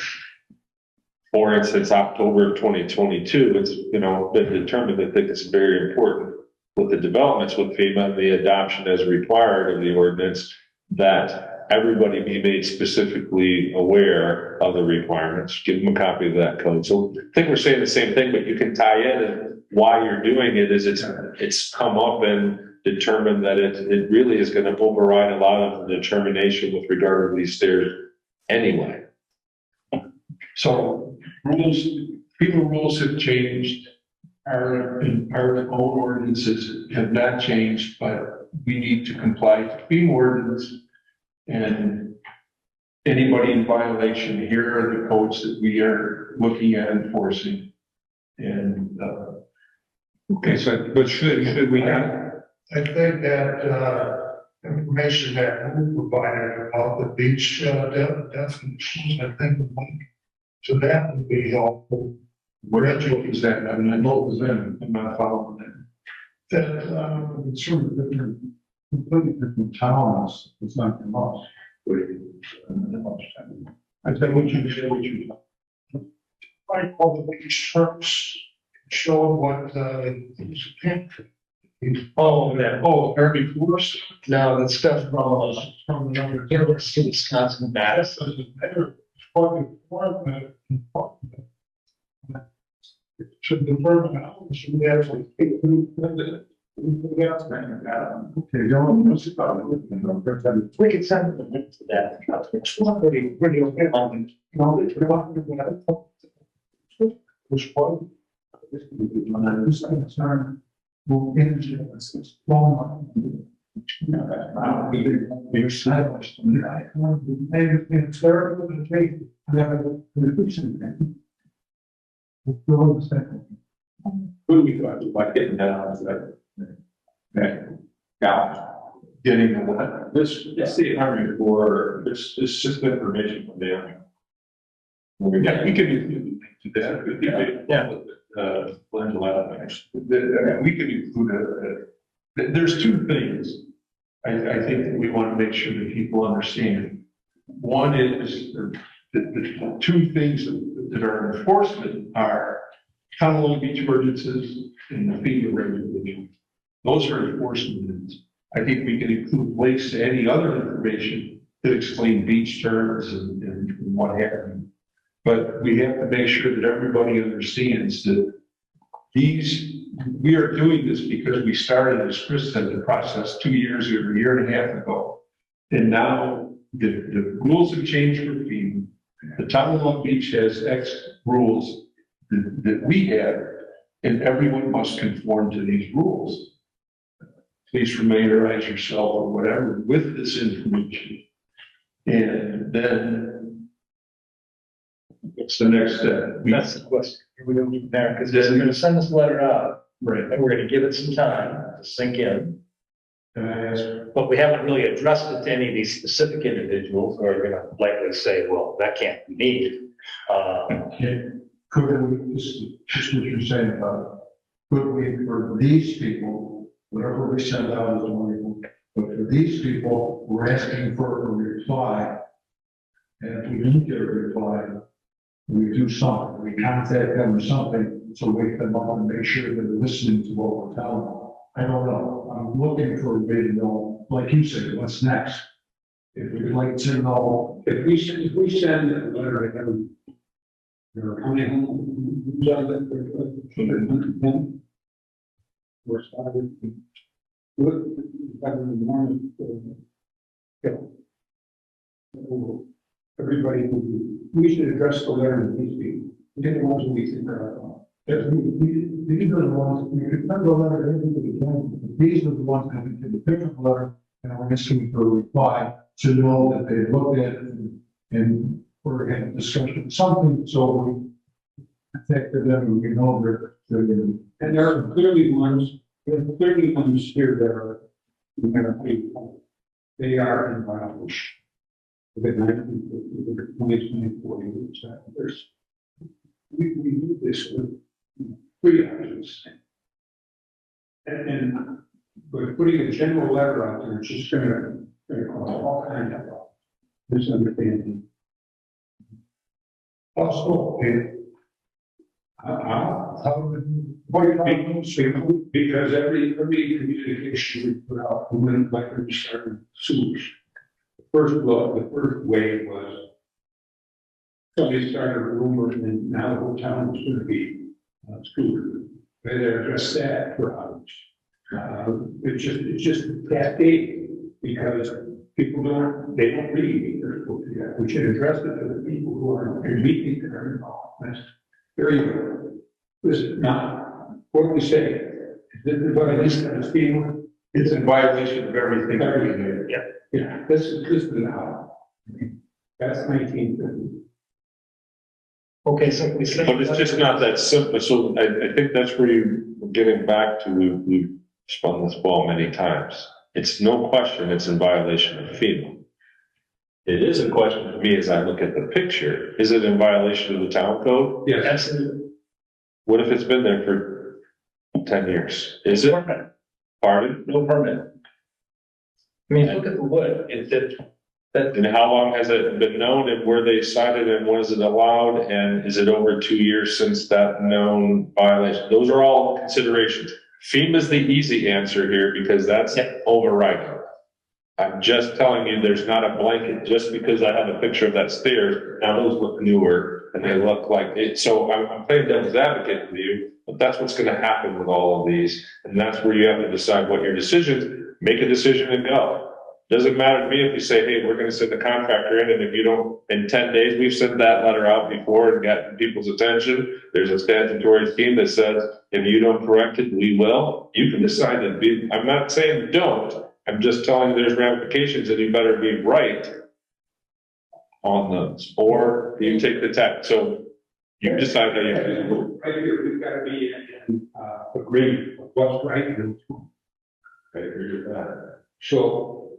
S6: for instance, October of 2022, it's, you know, been determined. I think it's very important with the developments with FEMA and the adoption as required of the ordinance, that everybody be made specifically aware of the requirements. Give them a copy of that code. So I think we're saying the same thing, but you can tie in, and why you're doing it is it's come up and determined that it really is going to override a lot of the determination with regard to these stairs anyway.
S5: So FEMA rules have changed. Our own ordinances have not changed, but we need to comply to FEMA ordinance. And anybody in violation, here are the codes that we are looking at enforcing. And,
S7: Okay, so, but should we not?
S5: I think that, information that we provided about the beach, definitions, I think the link to that would be helpful. What is that? I'm not, what was that? I'm not following that. That, it's sort of different, completely different towns. It's not from us. I think what you said, what you. Like all the beach trips, show what,
S4: Oh, that,
S5: oh, Army Force.
S4: no, that stuff from the University of Wisconsin, Madison.
S5: Should the department should we actually take
S4: We could send them to that. It's not pretty okay.
S5: which one?
S3: Who we got, like getting that out of that. Yeah.
S5: Getting the what?
S3: This the Army Corps, it's just information from the Army. Yeah, we can include to that. Blend a lot of things. We can include there's two things I think that we want to make sure that people understand. One is the two things that are enforcement are Honolulu Beach ordinances and the FEMA regulations. Those are enforcement. I think we can include links to any other information that explain beach terms and what happened. But we have to make sure that everybody understands that we are doing this because we started, as Chris said, the process 2 years or a year and a half ago. And now the rules have changed for FEMA. The town of Long Beach has X rules that we have, and everyone must conform to these rules. Please familiarize yourself or whatever with this information. And then what's the next step?
S4: That's the question. We're going to there because they're going to send this letter out,
S3: Right.
S4: and we're going to give it some time to sink in.
S3: Can I ask?
S4: But we haven't really addressed it to any of these specific individuals, or we're going to likely say, well, that can't be me.
S5: Could we, just what you're saying about, could we, for these people, whatever we send out is wonderful, but for these people, we're asking for a reply. And if we don't get a reply, we do something, we contact them or something, so we can make sure that they're listening to what we're telling them. I don't know, I'm looking for a way to know, like you said, what's next? If we'd like to know,
S8: If we send a letter to them, they're coming home, we're starting. Look, everybody, we should address the letter to these people. They're the ones we think are.
S5: these are the ones, we could send a letter, these are the ones that we can pick up a letter, and we're asking for a reply to know that they looked at it and we're having a discussion, something, so we protected them and we know they're in.
S8: And there are clearly ones here that are, they are in violation. We do this with three options. And but putting a general letter out there, it's just gonna cause all kinds of misunderstanding. Also, because every communication we put out, when we started sewers, the first wave was somebody started a rumor, and now the whole town is going to be screwed. They're just sad for others. It's just cascading because people don't read. We should address it to the people who are meeting that are involved. That's very good. Listen, now, what we say, this is what I just kind of feel.
S3: It's in violation of everything.
S8: Yeah, this is now. That's 1950.
S4: Okay, so we said.
S6: But it's just not that simple. So I think that's where you're getting back to, we've spun this ball many times. It's no question it's in violation of FEMA. It is a question to me as I look at the picture. Is it in violation of the town code?
S8: Yes.
S4: Absolutely.
S6: What if it's been there for 10 years? Is it?
S4: Permit.
S6: Pardon?
S4: No permit. I mean, look at the wood,
S6: And how long has it been known, and were they cited, and was it allowed, and is it over 2 years since that known violation? Those are all considerations. FEMA's the easy answer here because that's overriding. I'm just telling you, there's not a blanket, just because I have a picture of that stairs, now those look newer and they look like it. So I'm playing devil's advocate with you, but that's what's gonna happen with all of these. And that's where you have to decide what your decisions, make a decision and go. Doesn't matter to me if you say, hey, we're gonna send the contractor in, and if you don't, in 10 days, we've sent that letter out before and gotten people's attention. There's a statutory scheme that says, if you don't correct it, we will. You can decide to be, I'm not saying don't, I'm just telling you there's ramifications and you better be right on those, or you take the tack. So you decide how you do.
S8: Right here, we've got to be in agreement with what's right and wrong.
S6: I agree with that.
S8: So,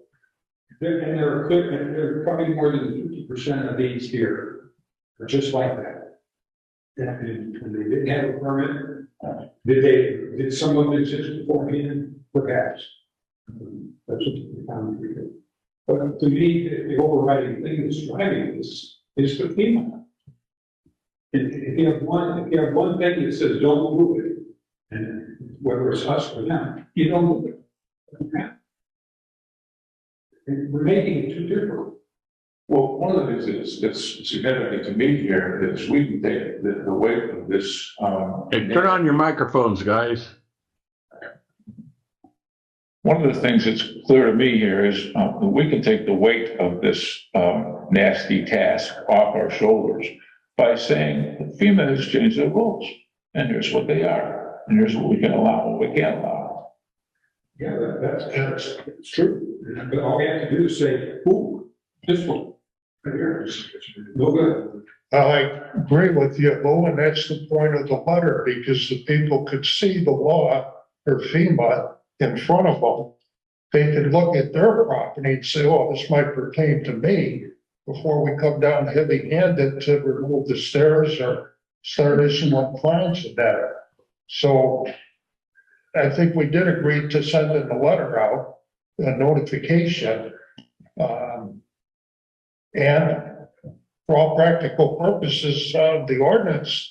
S8: there are probably more than 50% of these here
S7: just like that. And they didn't have a permit. Did some of it exist beforehand? Perhaps. That's what the town did. But to me, the overriding thing that's driving this is the FEMA. If you have one thing that says don't move it, and whether it's us or them, you don't move it. And we're making it too difficult.
S3: Well, one of the things that's significant to me here is we can take the weight of this,
S10: Hey, turn on your microphones, guys.
S2: One of the things that's clear to me here is we can take the weight of this nasty task off our shoulders by saying FEMA has changed their rules, and here's what they are, and here's what we can allow, what we can't allow.
S7: Yeah, that's true. But all we have to do is say, ooh, this one. Right here, no good.
S5: I agree with you, Lou, and that's the point of the letter, because the people could see the law or FEMA in front of them. They could look at their property and say, oh, this might pertain to me, before we come down heavy-handed to remove the stairs or start issuing fines and that. So I think we did agree to send in a letter out, a notification. And for all practical purposes of the ordinance,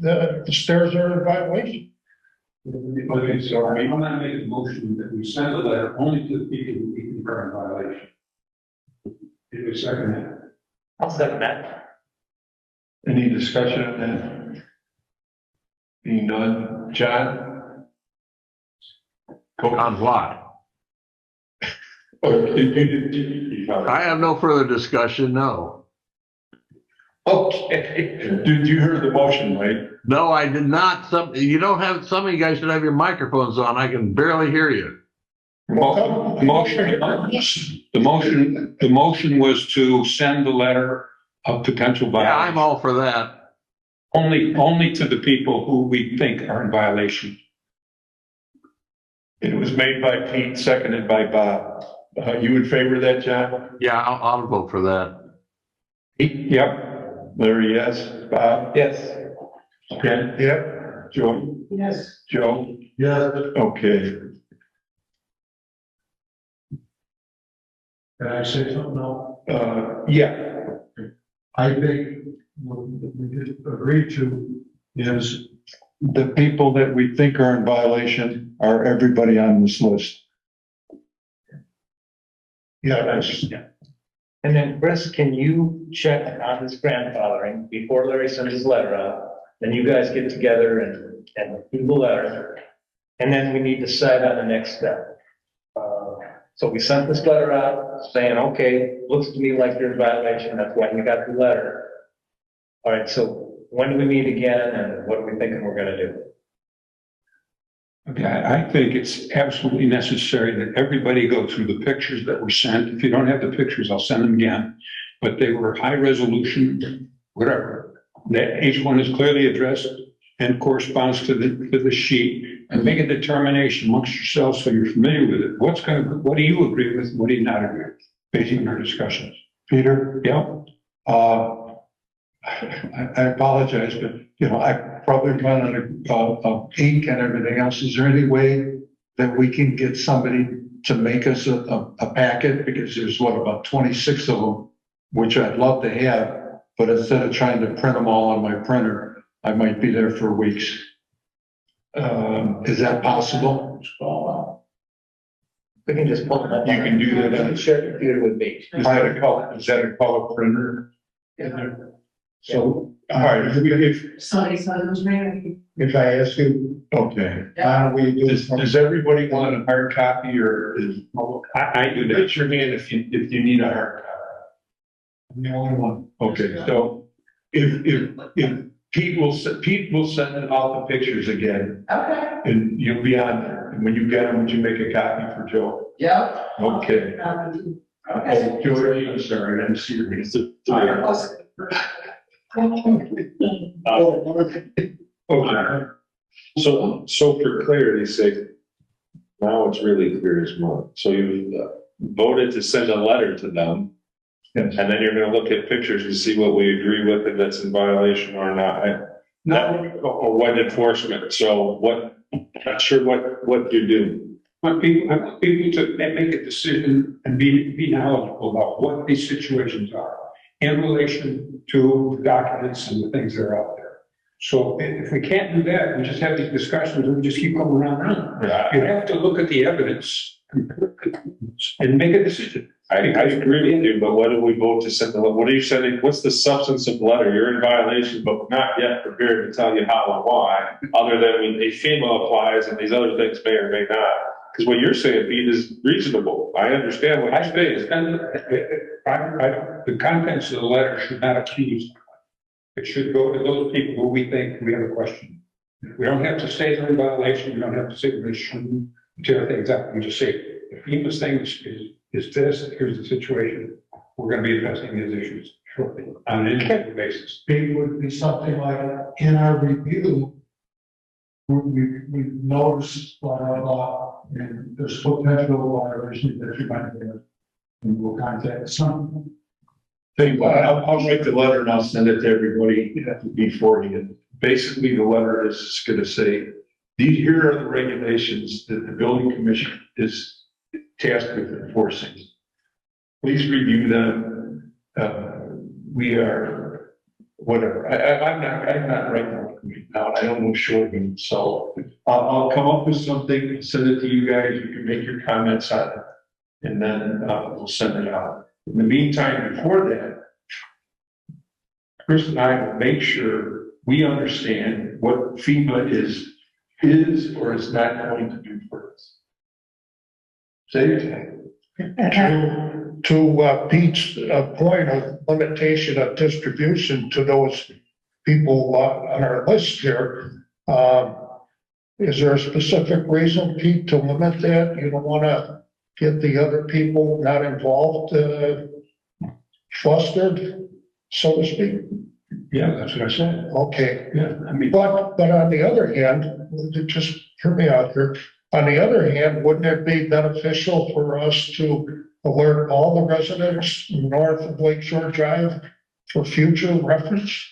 S5: the stairs are in violation.
S7: Okay, so I'm not making a motion that we send a letter only to the people who we think are in violation. It was second that.
S4: I'll second that.
S2: Any discussion on that? Being none, John?
S10: On what?
S2: Okay.
S10: I have no further discussion, no.
S2: Okay, did you hear the motion, right?
S10: No, I did not. Some of you guys should have your microphones on. I can barely hear you.
S7: The motion was to send the letter of potential
S10: Yeah, I'm
S7: violation
S10: all for that.
S7: only to the people who we think are in violation.
S2: It was made by Pete, seconded by Bob. You in favor of that, John?
S10: Yeah, I'll vote for that.
S2: Yep. Larry, yes. Bob?
S4: Yes.
S2: Ken? Yep. Joe?
S9: Yes.
S2: Joe?
S5: Yeah.
S2: Okay.
S5: Can I say something now?
S2: Yeah.
S5: I think what we just agreed to is the people that we think are in violation are everybody on this list. Yeah, that's,
S4: And then Chris, can you check on this grandfathering before Larry sends his letter out? Then you guys get together and do the letter. And then we need to decide on the next step. So we sent this letter out saying, okay, looks to me like there's violation. That's why you got the letter. All right, so when do we meet again and what are we thinking we're gonna do?
S7: Okay, I think it's absolutely necessary that everybody go through the pictures that were sent. If you don't have the pictures, I'll send them again. But they were high resolution, whatever. That each one is clearly addressed and corresponds to the sheet, and make a determination amongst yourselves so you're familiar with it. What do you agree with? What do you not agree with? Based on our discussions.
S5: Peter,
S7: Yeah.
S5: I apologize, but I probably run out of ink and everything else. Is there any way that we can get somebody to make us a packet? Because there's about 26 of them, which I'd love to have, but instead of trying to print them all on my printer, I might be there for weeks. Is that possible?
S4: We can just pull them up.
S2: You can do that.
S4: You can share your computer with me.
S2: Is that a color printer? So, all right, if I ask you, okay, does everybody want a hard copy or is?
S7: I do that.
S2: Raise your hand if you need a hard copy.
S5: I'm the only one.
S2: Okay, so if Pete will send out the pictures again.
S9: Okay.
S2: And you'll be on there. And when you get them, would you make a copy for Joe?
S9: Yeah.
S2: Okay.
S9: Okay.
S2: Oh, George, I'm sorry, I'm serious.
S6: Okay. So for clarity's sake, now it's really clear as mud. So you voted to send a letter to them
S2: Yes.
S6: And then you're gonna look at pictures to see what we agree with and that's in violation or not. Or what enforcement, so what, not sure what you're doing.
S7: I want people to make a decision and be knowledgeable about what these situations are in relation to the documents and the things that are out there. So if we can't do that, we just have these discussions and we just keep going round and round. You have to look at the evidence and make a decision.
S6: I agree with you, but what do we vote to send what are you sending, what's the substance of the letter? You're in violation, but not yet prepared to tell you how and why, other than when a FEMA applies and these other things may or may not. Because what you're saying, Pete, is reasonable. I understand what you're saying.
S7: The contents of the letter should not accuse. It should go to those people who we think we have a question. We don't have to say they're in violation. We don't have to say they shouldn't tear things up. We just say, if FEMA's thing is this, here's the situation. We're going to be addressing these issues shortly on an individual basis.
S5: It would be something like, in our review, we noticed, blah, blah, blah, and there's potential violations that you might have, and we'll contact some.
S2: I'll write the letter and I'll send it to everybody before you. Basically, the letter is gonna say, here are the regulations that the building commission is tasked with enforcing. Please review them. We are, whatever, I'm not right now, I don't know shorthand, so I'll come up with something, send it to you guys, you can make your comments on it, and then we'll send it out. In the meantime, before that, Chris and I will make sure we understand what FEMA is or is not going to do for us. Say it.
S5: To Pete's point of limitation of distribution to those people on our list here, is there a specific reason, Pete, to limit that? You don't want to get the other people not involved flustered, so to speak?
S2: Yeah, that's what I said.
S5: Okay.
S2: Yeah, I mean,
S5: But on the other hand, just hear me out here. On the other hand, wouldn't it be beneficial for us to alert all the residents north of Lakeshore Drive for future reference?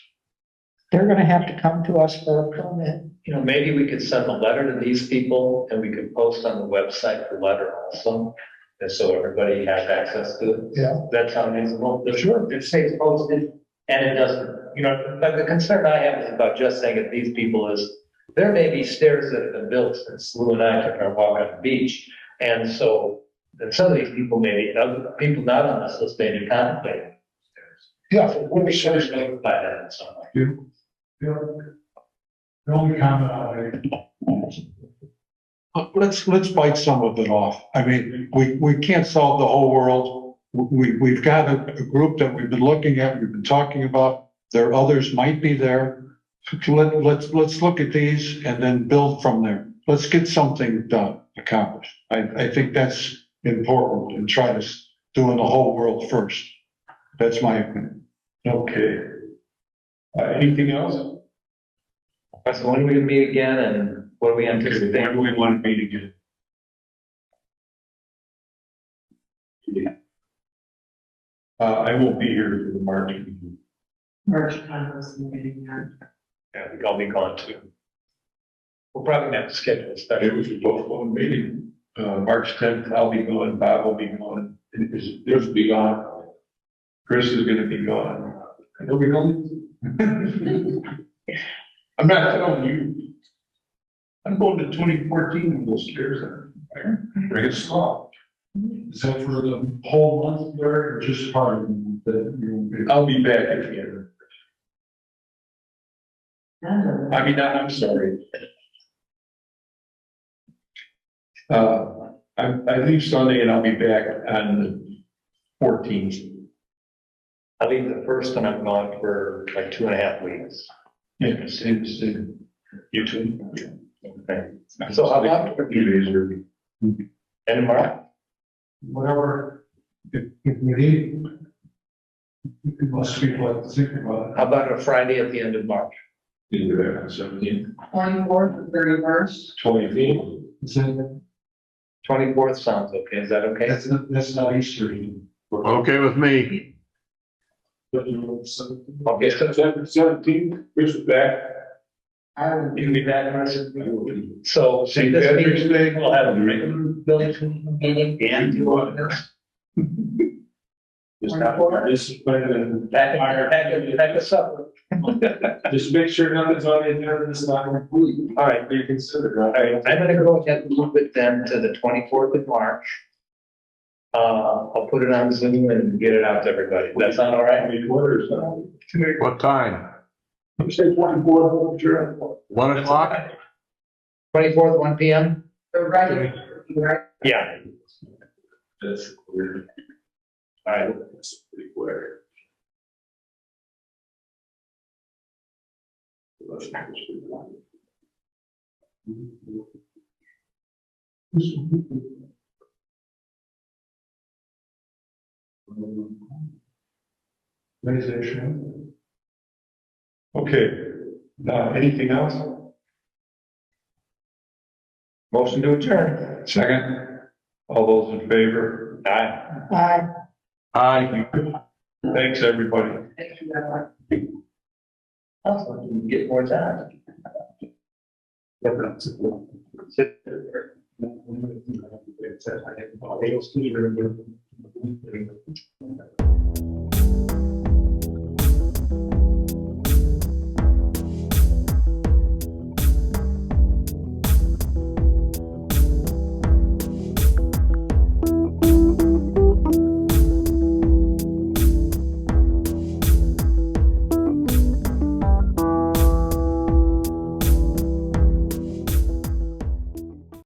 S9: They're gonna have to come to us for a permit.
S4: You know, maybe we could send a letter to these people and we could post on the website the letter also. And so everybody has access to it.
S5: Yeah.
S4: That sounds reasonable.
S5: Sure.
S4: It stays posted and it doesn't, you know, but the concern I have is about just saying that these people is, there may be stairs that have been built since Lou and I took our walk on the beach. And so, and some of these people may be, other people not on this list may be contemplating stairs.
S5: Yeah.
S4: So we'll be sure to notify that in some way.
S5: The only comment I
S11: Let's bite some of it off. I mean, we can't solve the whole world. We've got a group that we've been looking at, we've been talking about. There are others might be there. Let's look at these and then build from there. Let's get something done, accomplished. I think that's important and try to do in the whole world first. That's my opinion.
S2: okay. Anything else?
S4: So when do we meet again and what do we anticipate?
S2: When do we want to meet again? I won't be here for the March meeting.
S4: Yeah, I'll be gone too. We'll probably have to schedule a special.
S2: It was a postponed meeting. March 10th, I'll be going, Bob will be going, there's be gone. Chris is gonna be gone. He'll be gone. I'm not telling you. I'm going to 2014 when those stairs are. Bring it slow.
S5: is that for the whole month there or just part of the?
S2: I'll be back at the end. I'm sorry. I leave Sunday and I'll be back on the 14th.
S4: I leave the first and I'm gone for like 2.5 weeks.
S2: Yeah, same.
S4: You too? Okay. So how about
S2: A few days early.
S4: end of March?
S5: Whatever, if we need. Most people like to think about it.
S4: How about a Friday at the end of March?
S2: You can do that on 17th.
S9: 24th, 31st.
S2: 20th.
S5: Is it-
S4: 24th sounds okay. Is that okay?
S5: That's not Easter.
S10: Okay with me.
S4: Okay, so
S3: 17, Chris is back.
S4: you'll be back, so
S3: St.
S4: this
S3: Patrick's
S4: meeting,
S3: Day.
S4: we'll have a regular village meeting and do all this.
S3: Just not discipline and
S4: Back us up.
S3: just make sure nothing's on the agenda that's not complete.
S4: All right.
S3: Be considered,
S4: All right, I'm gonna go ahead and move it then to the 24th of March. I'll put it on Zoom and get it out to everybody. That's not all right?
S3: Quarters.
S10: What time?
S3: You say 24, sure.
S10: 1 o'clock?
S4: 24th, 1 PM?
S9: Right.
S4: Yeah.
S3: That's weird. All right, that's pretty quick.
S2: Okay, anything else?
S4: Motion to adjourn.
S2: Second, all those in favor?
S4: Aye.
S9: Aye.
S10: Aye.
S2: Thanks, everybody.
S4: Get more time. Sit.